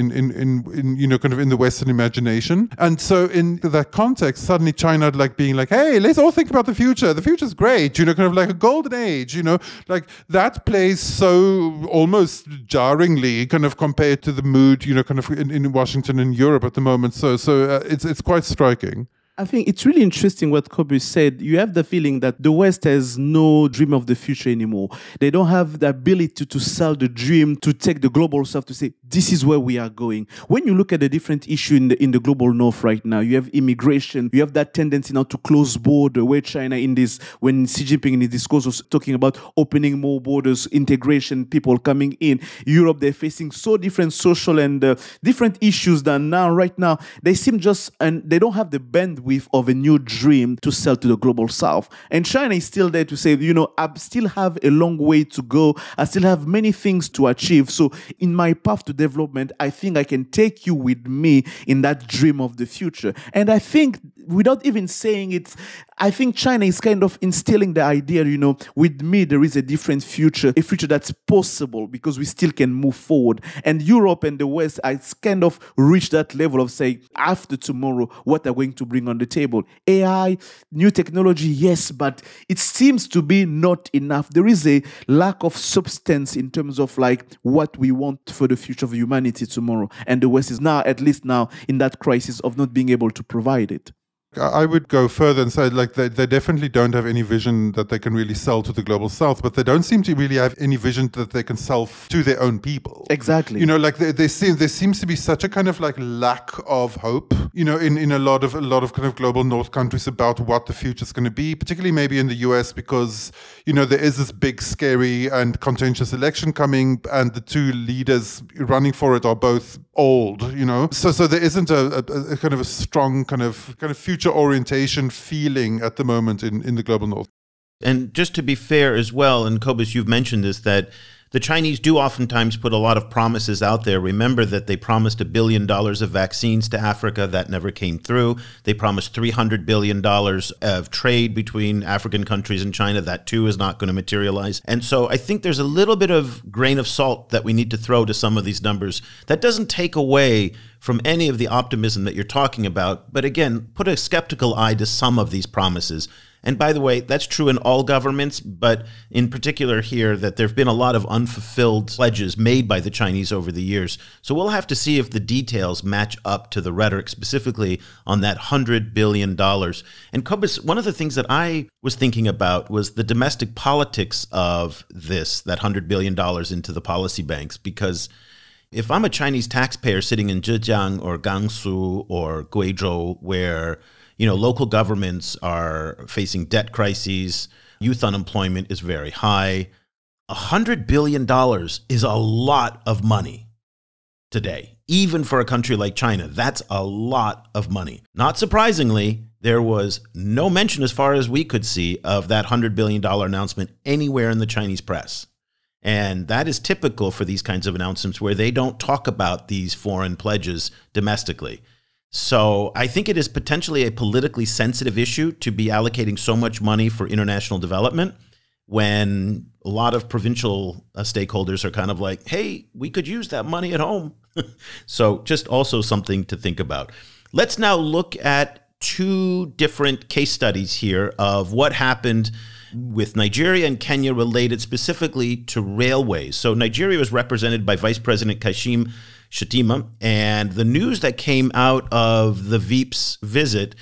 kind of in the Western imagination. And so in that context, suddenly China like being like, hey, let's all think about the future. The future's great, kind of like a golden age, like that plays so almost jarringly kind of compared to the mood, kind of in Washington and Europe at the moment. So it's quite striking. I think it's really interesting what Cobus said. You have the feeling that the West has no dream of the future anymore. They don't have the ability to sell the dream, to take the global south, to say, this is where we are going. When you look at the different issue in the global north right now, you have immigration, you have that tendency now to close border, where China when Xi Jinping in his discourse was talking about opening more borders, integration, people coming in. Europe, they're facing so different social and different issues that right now, they seem and they don't have the bandwidth of a new dream to sell to the global south. And China is still there to say, I still have a long way to go. I still have many things to achieve. So in my path to development, I think I can take you with me in that dream of the future. And I think without even saying it, I think China is kind of instilling the idea, with me, there is a different future, a future that's possible because we still can move forward. And Europe and the West has kind of reached that level of saying, after tomorrow, what are we going to bring on the table? AI, new technology, yes, but it seems to be not enough. There is a lack of substance in terms of what we want for the future of humanity tomorrow. And the West is at least now, in that crisis of not being able to provide it. I would go further and say they definitely don't have any vision that they can really sell to the global south, but they don't seem to really have any vision that they can sell to their own people. Exactly. There seems to be such a kind of lack of hope, in a lot of kind of global north countries about what the future is going to be, particularly maybe in the US, because, there is this big, scary and contentious election coming, and the two leaders running for it are both old, So there isn't a kind of a strong kind of future orientation feeling at the moment in the global north. And just to be fair as well, and Cobus, you've mentioned this, that the Chinese do oftentimes put a lot of promises out there. Remember that they promised $1 billion of vaccines to Africa. That never came through. They promised $300 billion of trade between African countries and China. That too is not going to materialize. And so I think there's a little bit of grain of salt that we need to throw to some of these numbers. That doesn't take away from any of the optimism that you're talking about. But again, put a skeptical eye to some of these promises. And by the way, that's true in all governments, but in particular here, that there have been a lot of unfulfilled pledges made by the Chinese over the years. So we'll have to see if the details match up to the rhetoric, specifically on that $100 billion. And Cobus, one of the things that I was thinking about was the domestic politics of this, that $100 billion into the policy banks, because if I'm a Chinese taxpayer sitting in Zhejiang or Gansu or Guizhou, where local governments are facing debt crises, youth unemployment is very high, $100 billion is a lot of money today. Even for a country like China, that's a lot of money. Not surprisingly, there was no mention, as far as we could see, of that $100 billion announcement anywhere in the Chinese press. And that is typical for these kinds of announcements where they don't talk about these foreign pledges domestically. So I think it is potentially a politically sensitive issue to be allocating so much money for international development when a lot of provincial stakeholders are kind of like, hey, we could use that money at home. So just also something to think about. Let's now look at two different case studies here of what happened with Nigeria and Kenya related specifically to railways. So Nigeria was represented by Vice President Kashim Shettima, and the news that came out of the Veep's visit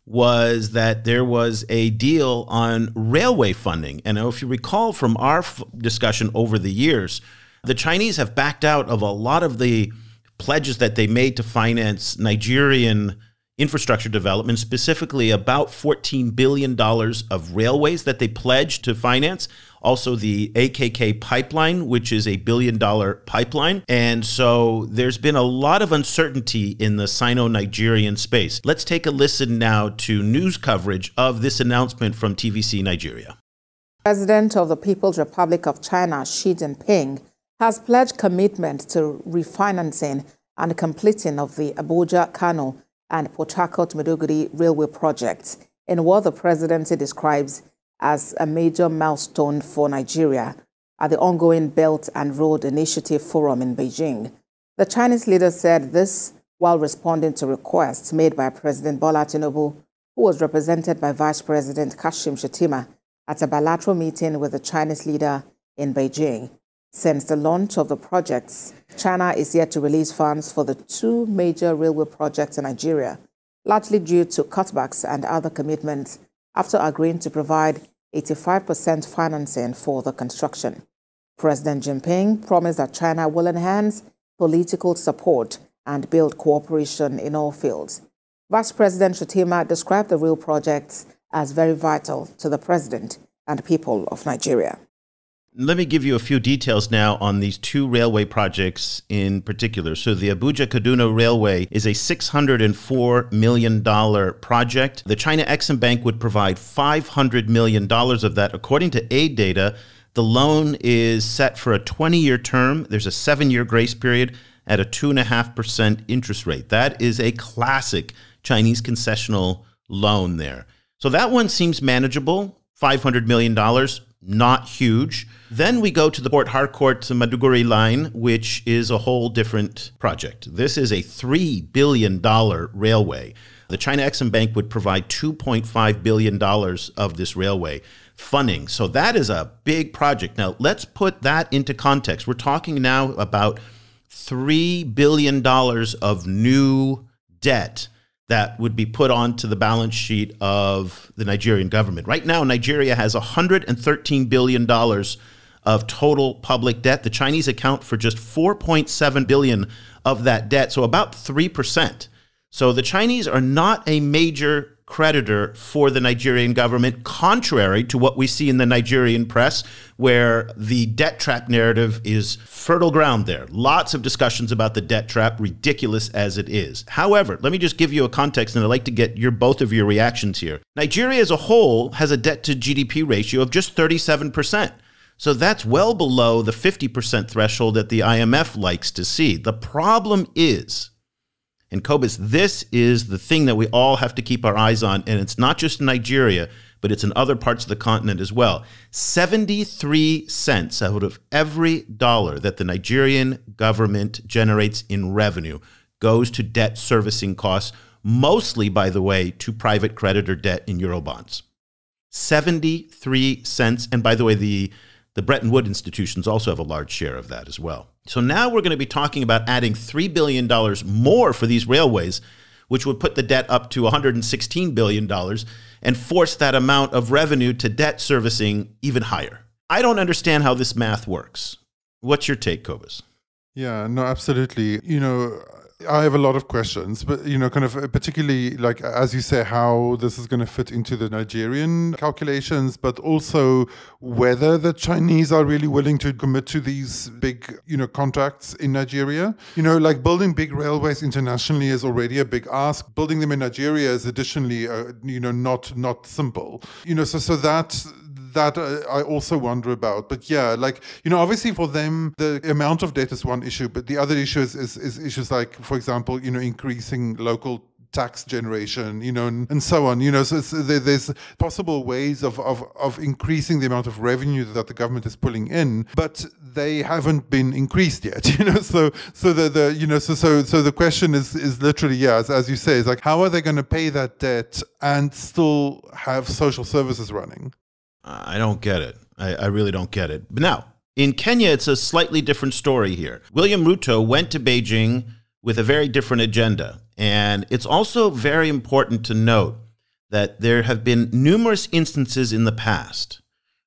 was that there was a deal on railway funding. And if you recall from our discussion over the years, the Chinese have backed out of a lot of the pledges that they made to finance Nigerian infrastructure development, specifically about $14 billion of railways that they pledged to finance. Also the AKK pipeline, which is a $1 billion pipeline. And so there's been a lot of uncertainty in the Sino-Nigerian space. Let's take a listen now to news coverage of this announcement from TVC Nigeria. President of the People's Republic of China, Xi Jinping, has pledged commitment to refinancing and completing of the Abuja-Kano and Port Harcourt-Maiduguri railway projects in what the presidency describes as a major milestone for Nigeria at the ongoing Belt and Road Initiative Forum in Beijing. The Chinese leader said this while responding to requests made by President Bola Tinubu, who was represented by Vice President Kashim Shettima at a bilateral meeting with the Chinese leader in Beijing. Since the launch of the projects, China is yet to release funds for the two major railway projects in Nigeria, largely due to cutbacks and other commitments after agreeing to provide 85% financing for the construction. President Jinping promised that China will enhance political support and build cooperation in all fields. Vice President Shettima described the rail projects as very vital to the president and people of Nigeria. Let me give you a few details now on these two railway projects in particular. So the Abuja-Kaduna Railway is a $604 million project. The China Exim Bank would provide $500 million of that. According to aid data, the loan is set for a 20-year term. There's a 7-year grace period at a 2.5% interest rate. That is a classic Chinese concessional loan there. So that one seems manageable, $500 million, not huge. Then we go to the Port Harcourt to Maiduguri line, which is a whole different project. This is a $3 billion railway. The China Exim Bank would provide $2.5 billion of this railway funding. So that is a big project. Now, let's put that into context. We're talking now about $3 billion of new debt that would be put onto the balance sheet of the Nigerian government. Right now, Nigeria has $113 billion of total public debt. The Chinese account for just $4.7 billion of that debt, so about 3%. So the Chinese are not a major creditor for the Nigerian government, contrary to what we see in the Nigerian press, where the debt trap narrative is fertile ground there. Lots of discussions about the debt trap, ridiculous as it is. However, let me just give you a context, and I'd like to get both of your reactions here. Nigeria as a whole has a debt to GDP ratio of just 37%. So that's well below the 50% threshold that the IMF likes to see. The problem is, and Cobus, this is the thing that we all have to keep our eyes on, and it's not just in Nigeria, but it's in other parts of the continent as well. 73 cents out of every dollar that the Nigerian government generates in revenue goes to debt servicing costs, mostly, by the way, to private creditor debt in Eurobonds. 73 cents. And by the way, the Bretton Woods institutions also have a large share of that as well. So now we're going to be talking about adding $3 billion more for these railways, which would put the debt up to $116 billion and force that amount of revenue to debt servicing even higher. I don't understand how this math works. What's your take, Cobus? Yeah, no, absolutely. I have a lot of questions, but, kind of particularly, like, as you say, how this is going to fit into the Nigerian calculations, but also whether the Chinese are really willing to commit to these big, contracts in Nigeria. Like building big railways internationally is already a big ask. Building them in Nigeria is additionally, not simple. So that I also wonder about. But yeah, obviously for them, the amount of debt is one issue, but the other issue is issues like, for example, increasing local tax generation, and so on. So there's possible ways of increasing the amount of revenue that the government is pulling in, but they haven't been increased yet. So the question is literally, as you say, is like, how are they going to pay that debt and still have social services running? I don't get it. I really don't get it. But now, in Kenya, it's a slightly different story here. William Ruto went to Beijing with a very different agenda. And it's also very important to note that there have been numerous instances in the past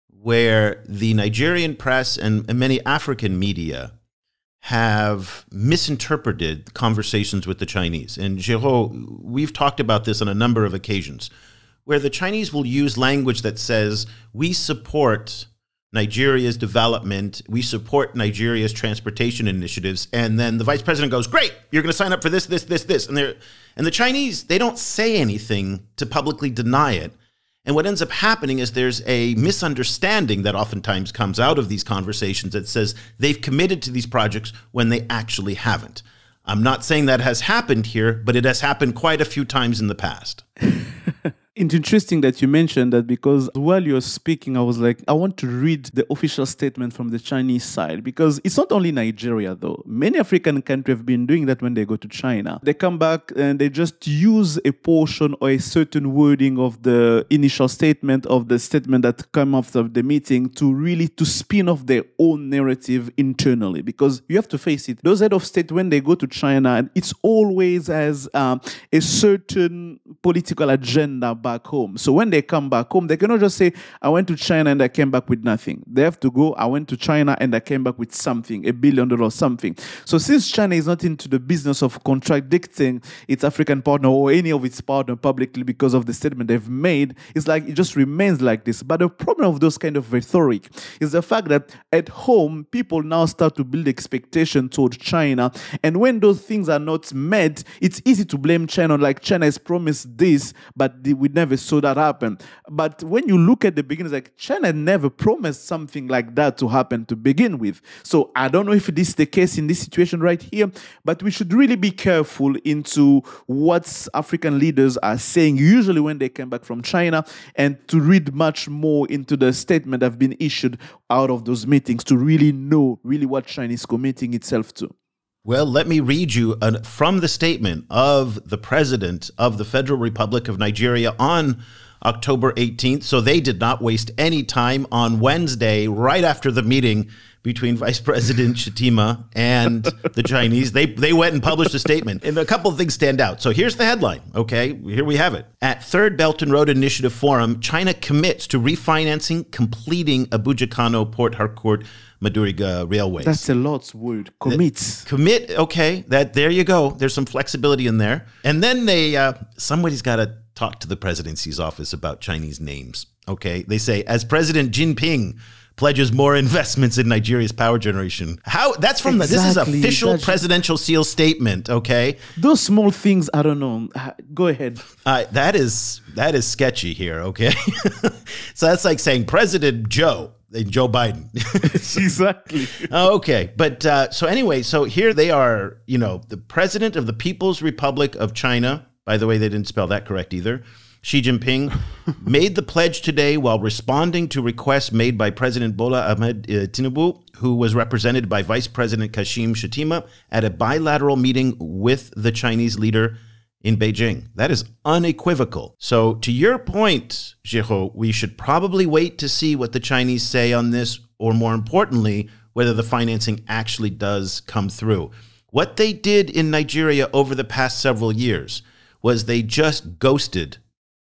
where the Nigerian press and many African media have misinterpreted conversations with the Chinese. And Geraud, we've talked about this on a number of occasions, where the Chinese will use language that says, we support Nigeria's development, we support Nigeria's transportation initiatives, and then the vice president goes, great, you're going to sign up for this. And the Chinese, they don't say anything to publicly deny it. And what ends up happening is there's a misunderstanding that oftentimes comes out of these conversations that says they've committed to these projects when they actually haven't. I'm not saying that has happened here, but it has happened quite a few times in the past. It's interesting that you mentioned that, because while you're speaking, I was like, I want to read the official statement from the Chinese side, because it's not only Nigeria, though. Many African countries have been doing that when they go to China. They come back and they just use a portion or a certain wording of the initial statement, of the statement that come after the meeting, to spin off their own narrative internally. Because you have to face it, those head of state, when they go to China, it's always as a certain political agenda back home. So when they come back home, they cannot just say, I went to China and I came back with nothing. They have to go, I went to China and I came back with something, $1 billion or something. So since China is not into the business of contradicting its African partner or any of its partner publicly because of the statement they've made, it's like it just remains like this. But the problem of those kind of rhetoric is the fact that at home, people now start to build expectation towards China. And when those things are not met, it's easy to blame China, like China has promised this, but we never saw that happen. But when you look at the beginning, it's like China never promised something like that to happen to begin with. So I don't know if this is the case in this situation right here, but we should really be careful into what African leaders are saying usually when they come back from China, and to read much more into the statement that have been issued out of those meetings to really know what China is committing itself to. Well, let me read you from the statement of the president of the Federal Republic of Nigeria on October 18th. So they did not waste any time on Wednesday, right after the meeting between Vice President Shettima and the Chinese. They went and published a statement. And a couple of things stand out. So here's the headline. Okay, here we have it. At Third Belt and Road Initiative Forum, China commits to refinancing, completing Abuja Kano Port Harcourt Maduriga railways. That's a lot's word. Commits. Commit. Okay, there you go. There's some flexibility in there. And then somebody's got to talk to the presidency's office about Chinese names. Okay, they say, as President Jinping pledges more investments in Nigeria's power generation. That's from this is official presidential seal statement, okay? Those small things, I don't know. Go ahead. That is sketchy here, okay? So that's like saying President Joe Biden. Exactly. Okay. But so here they are, the president of the People's Republic of China. By the way, they didn't spell that correct either. Xi Jinping made the pledge today while responding to requests made by President Bola Ahmed Tinubu, who was represented by Vice President Kashim Shettima at a bilateral meeting with the Chinese leader in Beijing. That is unequivocal. So to your point, Geraud, we should probably wait to see what the Chinese say on this, or more importantly, whether the financing actually does come through. What they did in Nigeria over the past several years was they just ghosted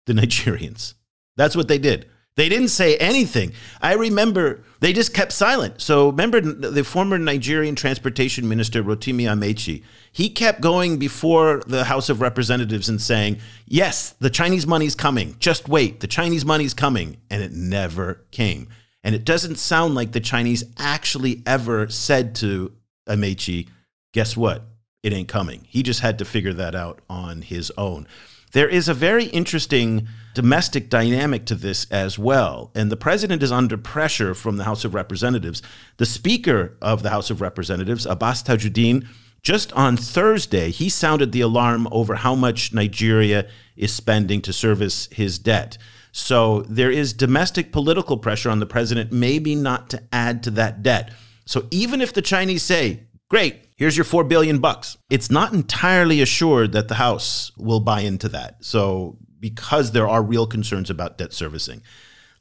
the Nigerians. That's what they did. They didn't say anything. I remember they just kept silent. So remember the former Nigerian transportation minister, Rotimi Amechi, he kept going before the House of Representatives and saying, yes, the Chinese money's coming. Just wait. The Chinese money's coming. And it never came. And it doesn't sound like the Chinese actually ever said to Amechi, guess what? It ain't coming. He just had to figure that out on his own. There is a very interesting domestic dynamic to this as well. And the president is under pressure from the House of Representatives. The Speaker of the House of Representatives, Abbas Tajuddin, just on Thursday, he sounded the alarm over how much Nigeria is spending to service his debt. So there is domestic political pressure on the president, maybe not to add to that debt. So even if the Chinese say, great, here's your $4 billion, it's not entirely assured that the House will buy into that. So because there are real concerns about debt servicing.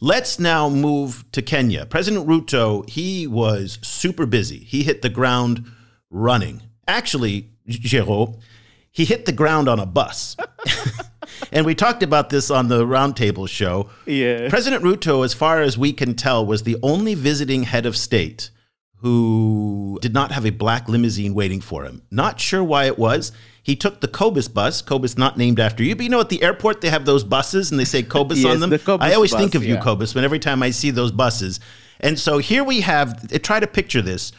Let's now move to Kenya. President Ruto, he was super busy. He hit the ground running. Actually, Geraud, he hit the ground on a bus. And we talked about this on the Roundtable show. Yeah. President Ruto, as far as we can tell, was the only visiting head of state who did not have a black limousine waiting for him. Not sure why it was. He took the Cobus bus. Cobus not named after you, but you know, at the airport, they have those buses and they say Cobus yes, on them. The Cobus I always bus, think of you, yeah. Cobus, when every time I see those buses. And so here we have, try to picture this,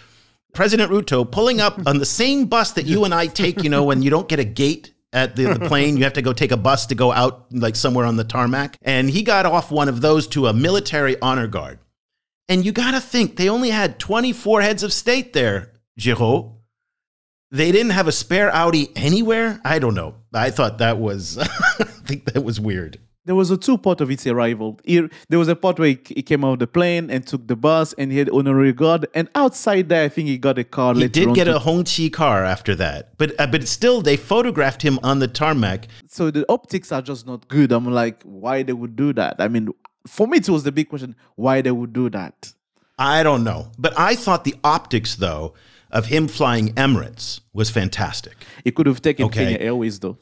President Ruto pulling up on the same bus that you and I take, when you don't get a gate at the plane, you have to go take a bus to go out like somewhere on the tarmac. And he got off one of those to a military honor guard. And you got to think, they only had 24 heads of state there, Geraud. They didn't have a spare Audi anywhere? I don't know. I thought that was, I think that was weird. There was a two-part of its arrival. There was a part where he came out of the plane and took the bus and he had honorary guard. And outside there, I think he got a car. He did get a Hongqi car after that. But still, they photographed him on the tarmac. So the optics are just not good. I'm like, why they would do that? I mean, for me, it was the big question, why they would do that. I don't know. But I thought the optics, though, of him flying Emirates was fantastic. He could have taken Kenya Airways, though.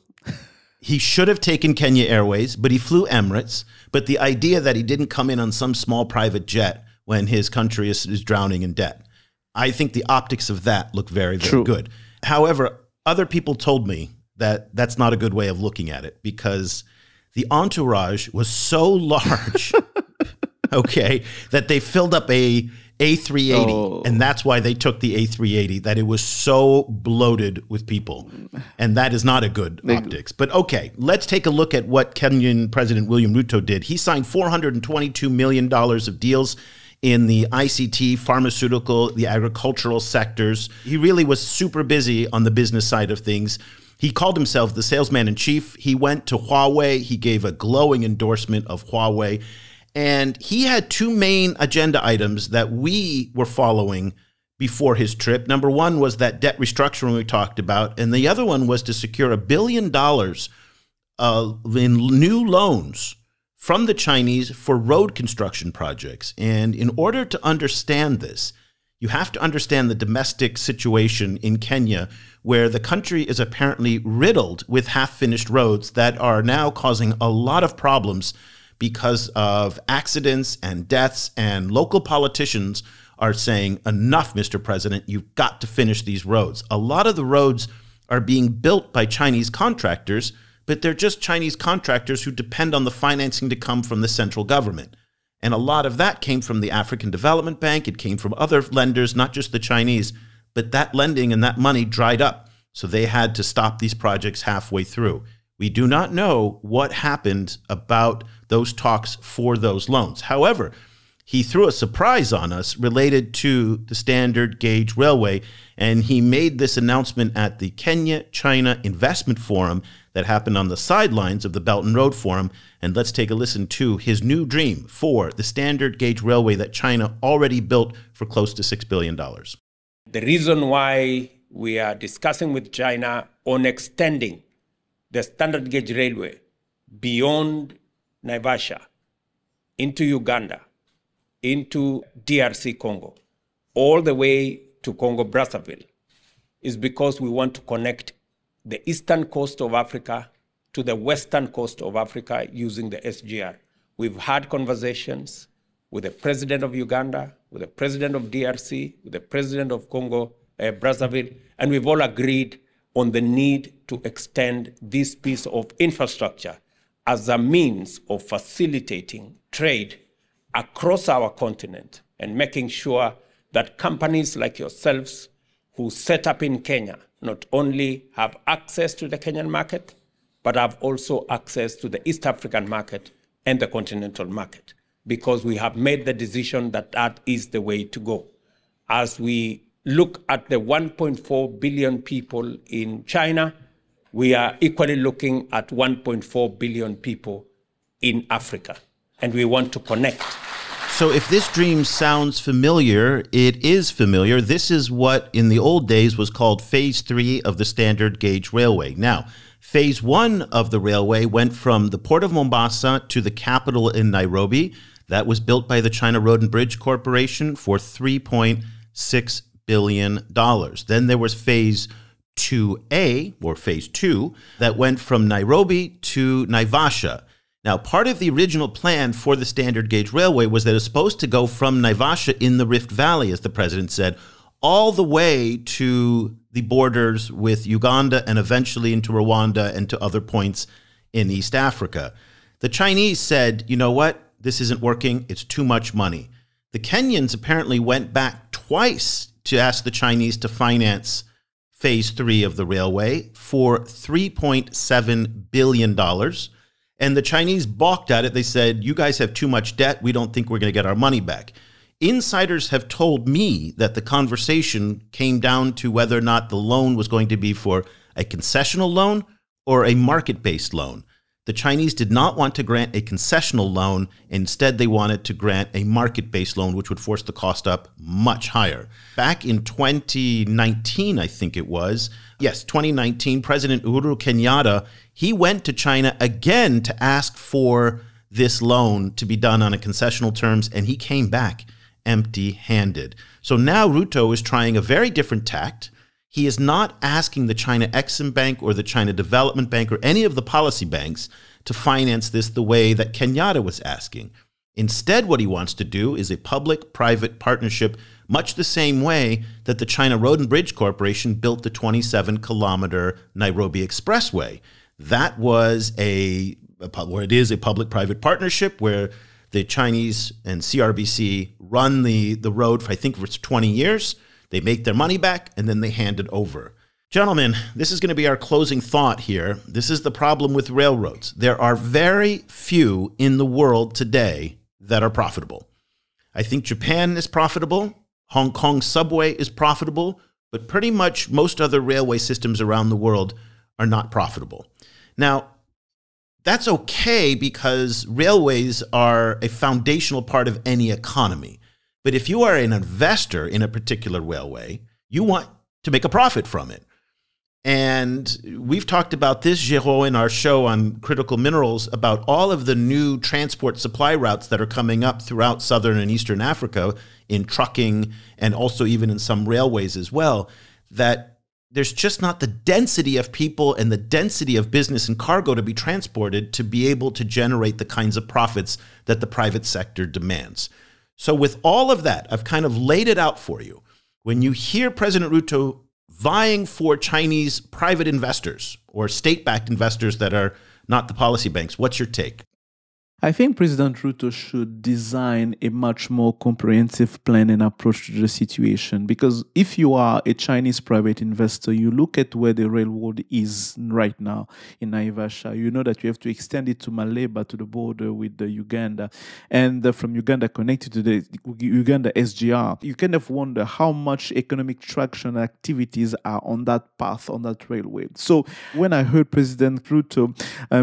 He should have taken Kenya Airways, but he flew Emirates. But the idea that he didn't come in on some small private jet when his country is drowning in debt, I think the optics of that look very, very good. However, other people told me that that's not a good way of looking at it because the entourage was so large, that they filled up a A380. And that's why they took the A380, that it was so bloated with people. And that is not a good optics. But okay, let's take a look at what Kenyan President William Ruto did. He signed $422 million of deals in the ICT, pharmaceutical, the agricultural sectors. He really was super busy on the business side of things. He called himself the salesman in chief. He went to Huawei. He gave a glowing endorsement of Huawei. And he had two main agenda items that we were following before his trip. Number one was that debt restructuring we talked about. And the other one was to secure $1 billion in new loans from the Chinese for road construction projects. And in order to understand this, you have to understand the domestic situation in Kenya, where the country is apparently riddled with half-finished roads that are now causing a lot of problems because of accidents and deaths, and local politicians are saying, enough, Mr. President, you've got to finish these roads. A lot of the roads are being built by Chinese contractors, but they're just Chinese contractors who depend on the financing to come from the central government. And a lot of that came from the African Development Bank. It came from other lenders, not just the Chinese, but that lending and that money dried up. So they had to stop these projects halfway through. We do not know what happened about those talks for those loans. However, he threw a surprise on us related to the standard gauge railway, and he made this announcement at the Kenya-China Investment Forum that happened on the sidelines of the Belt and Road Forum. And let's take a listen to his new dream for the standard gauge railway that China already built for close to $6 billion. The reason why we are discussing with China on extending the standard gauge railway beyond Naivasha into Uganda, into DRC Congo, all the way to Congo-Brazzaville, is because we want to connect the eastern coast of Africa to the western coast of Africa using the SGR. We've had conversations with the president of Uganda, with the president of DRC, with the president of Congo-Brazzaville, and we've all agreed on the need to extend this piece of infrastructure as a means of facilitating trade across our continent and making sure that companies like yourselves who set up in Kenya not only have access to the Kenyan market, but have also access to the East African market and the continental market, because we have made the decision that that is the way to go. As we look at the 1.4 billion people in China, we are equally looking at 1.4 billion people in Africa, and we want to connect. So if this dream sounds familiar, it is familiar. This is what in the old days was called Phase 3 of the standard gauge railway. Now, Phase 1 of the railway went from the port of Mombasa to the capital in Nairobi. That was built by the China Road and Bridge Corporation for $3.6 billion. Then there was Phase 2A, or Phase 2, that went from Nairobi to Naivasha. Now, part of the original plan for the standard gauge railway was that it was supposed to go from Naivasha in the Rift Valley, as the president said, all the way to the borders with Uganda and eventually into Rwanda and to other points in East Africa. The Chinese said, you know what, this isn't working, it's too much money. The Kenyans apparently went back twice to ask the Chinese to finance Phase 3 of the railway for $3.7 billion. And the Chinese balked at it. They said, you guys have too much debt. We don't think we're going to get our money back. Insiders have told me that the conversation came down to whether or not the loan was going to be for a concessional loan or a market-based loan. The Chinese did not want to grant a concessional loan. Instead, they wanted to grant a market-based loan, which would force the cost up much higher. Back in 2019, I think it was, yes, 2019, President Uhuru Kenyatta, he went to China again to ask for this loan to be done on a concessional terms, and he came back empty-handed. So now Ruto is trying a very different tact. He is not asking the China Exim Bank or the China Development Bank or any of the policy banks to finance this the way that Kenyatta was asking. Instead, what he wants to do is a public-private partnership, much the same way that the China Road and Bridge Corporation built the 27-kilometer Nairobi Expressway. That was it is a public-private partnership where The Chinese and CRBC run the road for, I think it's 20 years. They make their money back, and then they hand it over. Gentlemen, this is going to be our closing thought here. This is the problem with railroads. There are very few in the world today that are profitable. I think Japan is profitable. Hong Kong subway is profitable. But pretty much most other railway systems around the world are not profitable. Now, that's okay because railways are a foundational part of any economy. But if you are an investor in a particular railway, you want to make a profit from it. And we've talked about this, Geraud, in our show on critical minerals, about all of the new transport supply routes that are coming up throughout southern and eastern Africa in trucking and also even in some railways as well, that there's just not the density of people and the density of business and cargo to be transported to be able to generate the kinds of profits that the private sector demands. So with all of that, I've kind of laid it out for you. When you hear President Ruto vying for Chinese private investors or state-backed investors that are not the policy banks, what's your take? I think President Ruto should design a much more comprehensive plan and approach to the situation, because if you are a Chinese private investor, you look at where the railroad is right now in Naivasha. You know that you have to extend it to Maleba, to the border with the Uganda, and from Uganda connected to the Uganda SGR. You kind of wonder how much economic traction activities are on that path, on that railway. So when I heard President Ruto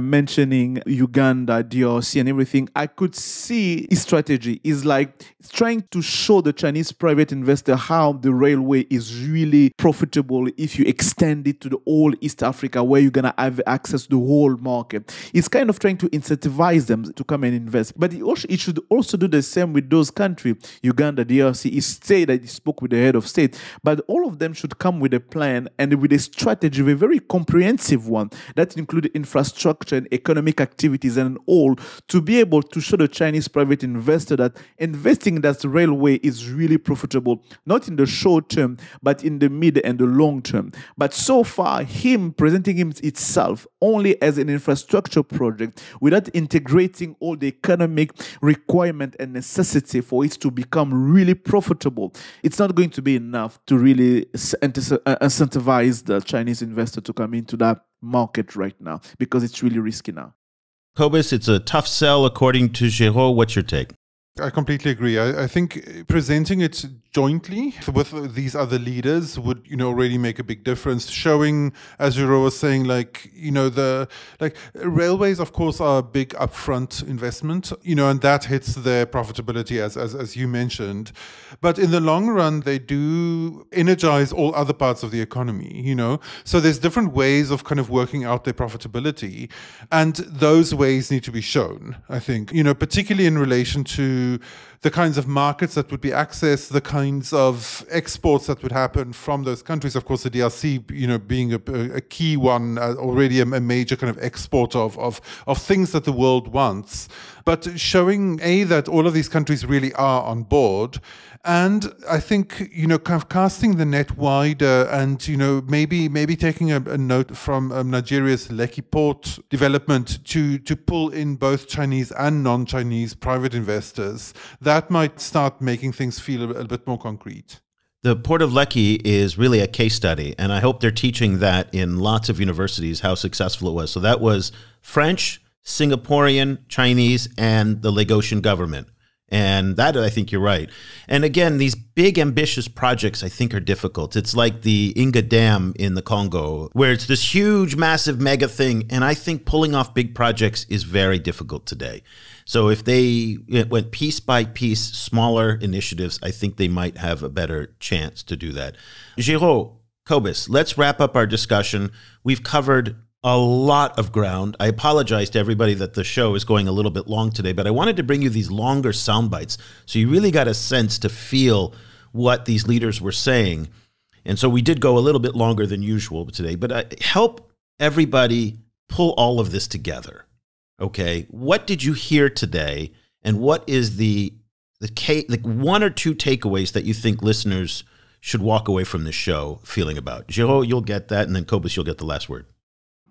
mentioning Uganda, DRC, and everything, I could see his strategy is like trying to show the Chinese private investor how the railway is really profitable if you extend it to the whole East Africa, where you're going to have access to the whole market. It's kind of trying to incentivize them to come and invest. But it should also do the same with those countries, Uganda, DRC. He spoke with the head of state, but all of them should come with a plan and with a strategy, a very comprehensive one that includes infrastructure and economic activities and all, to be able to show the Chinese private investor that investing in that railway is really profitable, not in the short term, but in the mid and the long term. But so far, him presenting itself only as an infrastructure project without integrating all the economic requirement and necessity for it to become really profitable, it's not going to be enough to really incentivize the Chinese investor to come into that market right now, because it's really risky now. Cobus, it's a tough sell according to Geraud. What's your take? I completely agree. I think presenting it jointly with these other leaders would, really make a big difference. Showing, as Geraud was saying, railways, of course, are a big upfront investment, and that hits their profitability as you mentioned. But in the long run, they do energize all other parts of the economy, So there's different ways of kind of working out their profitability, and those ways need to be shown, I think, particularly in relation to the kinds of markets that would be accessed, the kinds of exports that would happen from those countries. Of course, the DRC, being a key one, already a major kind of exporter of things that the world wants. But showing, that all of these countries really are on board. And I think, kind of casting the net wider and, maybe taking a note from Nigeria's Lekki port development to pull in both Chinese and non-Chinese private investors, that might start making things feel a bit more concrete. The Port of Lekki is really a case study, and I hope they're teaching that in lots of universities, how successful it was. So that was French, Singaporean, Chinese, and the Lagosian government. And that, I think you're right. And again, these big, ambitious projects, I think, are difficult. It's like the Inga Dam in the Congo, where it's this huge, massive, mega thing. And I think pulling off big projects is very difficult today. So if they went piece by piece, smaller initiatives, I think they might have a better chance to do that. Geraud, Cobus, let's wrap up our discussion. We've covered a lot of ground. I apologize to everybody that the show is going a little bit long today, but I wanted to bring you these longer sound bites so you really got a sense to feel what these leaders were saying. And so we did go a little bit longer than usual today, but help everybody pull all of this together. Okay, what did you hear today, and what is the one or two takeaways that you think listeners should walk away from the show feeling about? Geraud, you'll get that, and then Cobus, you'll get the last word.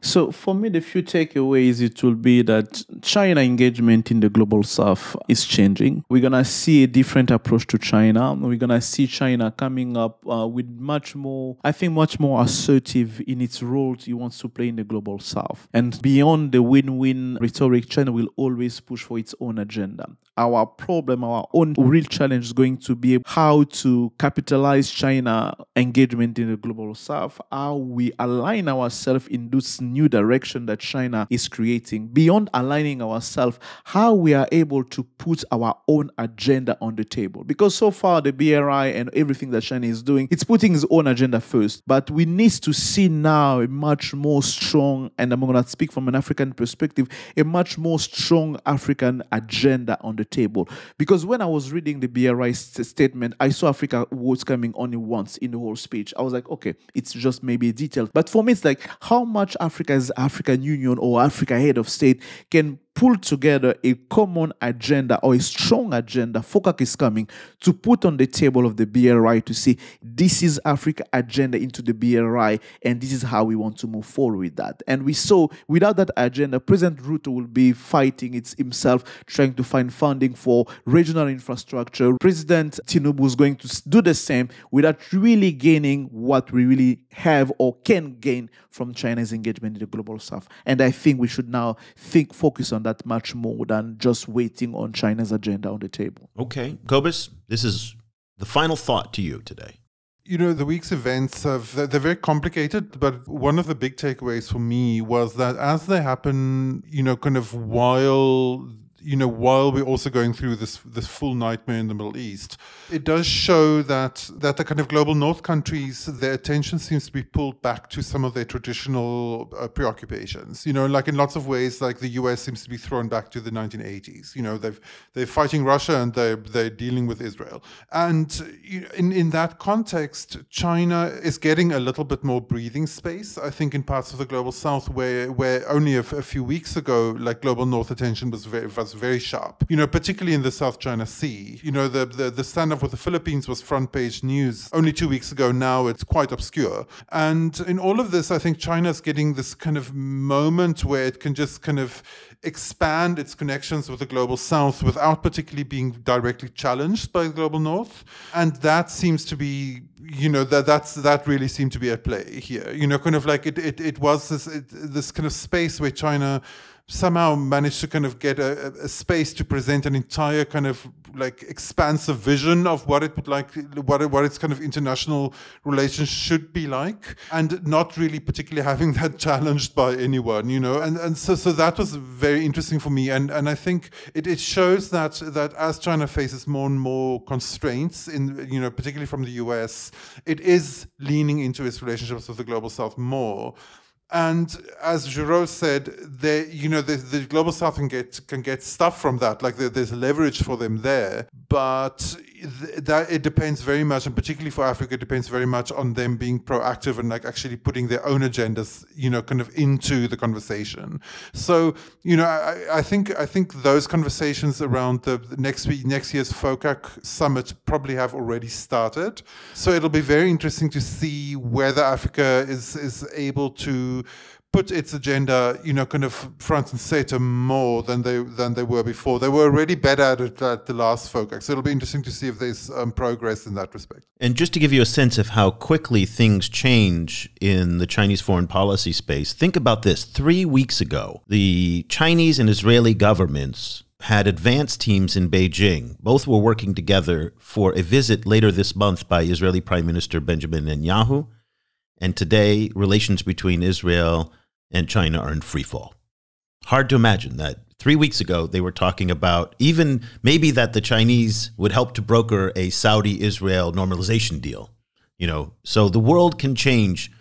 So for me, the few takeaways, it will be that China engagement in the global south is changing. We're going to see a different approach to China. We're going to see China coming up with much more assertive in its role it wants to play in the global south. And beyond the win-win rhetoric, China will always push for its own agenda. Our problem, our own real challenge is going to be how to capitalize China engagement in the global south, how we align ourselves in this new direction that China is creating. Beyond aligning ourselves, how we are able to put our own agenda on the table. Because so far, the BRI and everything that China is doing, it's putting its own agenda first. But we need to see now a much more strong, and I'm going to speak from an African perspective, a much more strong African agenda on the table. Because when I was reading the BRI statement, I saw Africa was coming only once in the whole speech. I was like, okay, it's just maybe a detail. But for me, it's like how much Africa's African Union or Africa head of state can pull together a common agenda or a strong agenda, FOCAC is coming, to put on the table of the BRI to say, this is Africa agenda into the BRI, and this is how we want to move forward with that. And we saw, without that agenda, President Ruto will be fighting himself, trying to find funding for regional infrastructure. President Tinubu is going to do the same without really gaining what we really have or can gain from China's engagement in the global south. And I think we should now focus on that much more than just waiting on China's agenda on the table. Okay. Cobus, this is the final thought to you today. You know, the week's events, they're very complicated, but one of the big takeaways for me was that as they happen, kind of while we're also going through this full nightmare in the Middle East, it does show that the kind of global north countries, their attention seems to be pulled back to some of their traditional preoccupations. Like in lots of ways, like the US seems to be thrown back to the 1980s. They're fighting Russia and they're dealing with Israel. And in that context, China is getting a little bit more breathing space, I think, in parts of the global south where only a few weeks ago, like global north attention was very sharp, particularly in the South China Sea. The standoff with the Philippines was front page news only 2 weeks ago. Now it's quite obscure. And in all of this, I think China's getting this kind of moment where it can just kind of expand its connections with the global south without particularly being directly challenged by the global north. And that seems to be, that really seemed to be at play here. Kind of like it was this kind of space where China somehow managed to kind of get a space to present an entire kind of like expansive vision of what it would like, what its kind of international relations should be like, and not really particularly having that challenged by anyone, and so that was very interesting for me, and I think it shows that as China faces more and more constraints in, particularly from the US, it is leaning into its relationships with the global south more. And as Geraud said, the global south can get stuff from that, like there's leverage for them there, but that it depends very much, and particularly for Africa, it depends very much on them being proactive and like actually putting their own agendas, kind of into the conversation. So, I think those conversations around the next year's FOCAC summit probably have already started. So it'll be very interesting to see whether Africa is able to put its agenda, kind of front and center more than they were before. They were already better at it at the last FOCAC. So it'll be interesting to see if there's progress in that respect. And just to give you a sense of how quickly things change in the Chinese foreign policy space, think about this. 3 weeks ago, the Chinese and Israeli governments had advance teams in Beijing. Both were working together for a visit later this month by Israeli Prime Minister Benjamin Netanyahu. And today, relations between Israel and China are in free fall. Hard to imagine that 3 weeks ago they were talking about even maybe that the Chinese would help to broker a Saudi-Israel normalization deal. So the world can change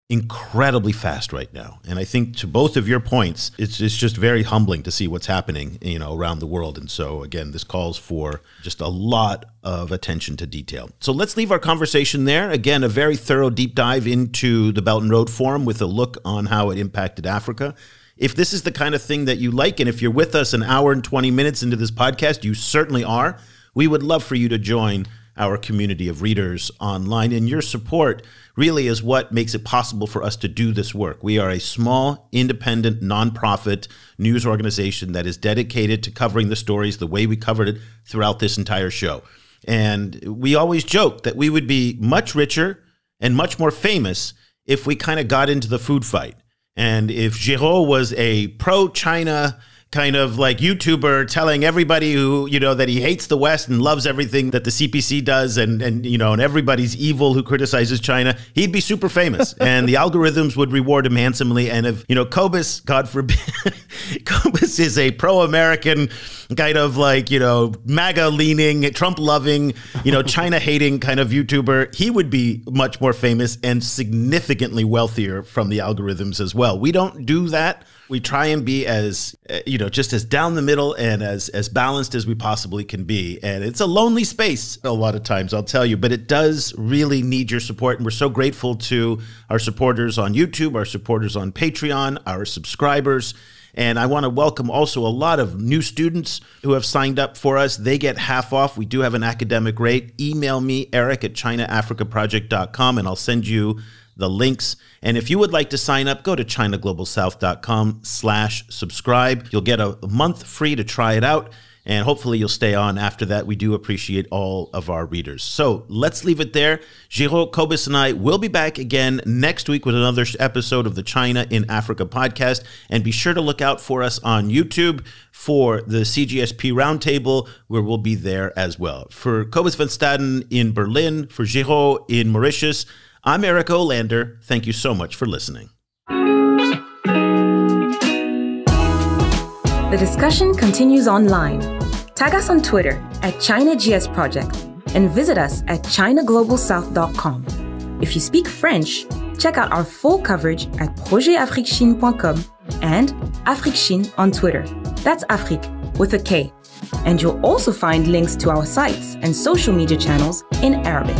incredibly fast right now. And I think to both of your points, it's just very humbling to see what's happening, around the world. And so again, this calls for just a lot of attention to detail. So let's leave our conversation there. Again, a very thorough deep dive into the Belt and Road Forum with a look on how it impacted Africa. If this is the kind of thing that you like, and if you're with us an hour and 20 minutes into this podcast, you certainly are, we would love for you to join our community of readers online. And your support really is what makes it possible for us to do this work. We are a small, independent, nonprofit news organization that is dedicated to covering the stories the way we covered it throughout this entire show. And we always joke that we would be much richer and much more famous if we kind of got into the food fight. And if Geraud was a pro-China kind of like YouTuber telling everybody who, that he hates the West and loves everything that the CPC does and everybody's evil who criticizes China, he'd be super famous and the algorithms would reward him handsomely. And if, Cobus, God forbid, Cobus is a pro-American kind of like, MAGA-leaning, Trump-loving, China-hating kind of YouTuber, he would be much more famous and significantly wealthier from the algorithms as well. We don't do that. We try and be as, just as down the middle and as balanced as we possibly can be. And it's a lonely space a lot of times, I'll tell you, but it does really need your support. And we're so grateful to our supporters on YouTube, our supporters on Patreon, our subscribers. And I want to welcome also a lot of new students who have signed up for us. They get half off. We do have an academic rate. Email me, eric@chinaafricaproject.com, and I'll send you the links. And if you would like to sign up, go to ChinaGlobalSouth.com/subscribe. You'll get a month free to try it out. And hopefully you'll stay on after that. We do appreciate all of our readers. So let's leave it there. Geraud, Cobus, and I will be back again next week with another episode of the China in Africa podcast. And be sure to look out for us on YouTube for the CGSP Roundtable, where we'll be there as well. For Cobus van Staden in Berlin, for Geraud in Mauritius, I'm Eric Olander. Thank you so much for listening. The discussion continues online. Tag us on Twitter @ChinaGSProject and visit us at ChinaGlobalSouth.com. If you speak French, check out our full coverage at projetafriquechine.com and AfriqueChine on Twitter. That's Afrique with a K. And you'll also find links to our sites and social media channels in Arabic.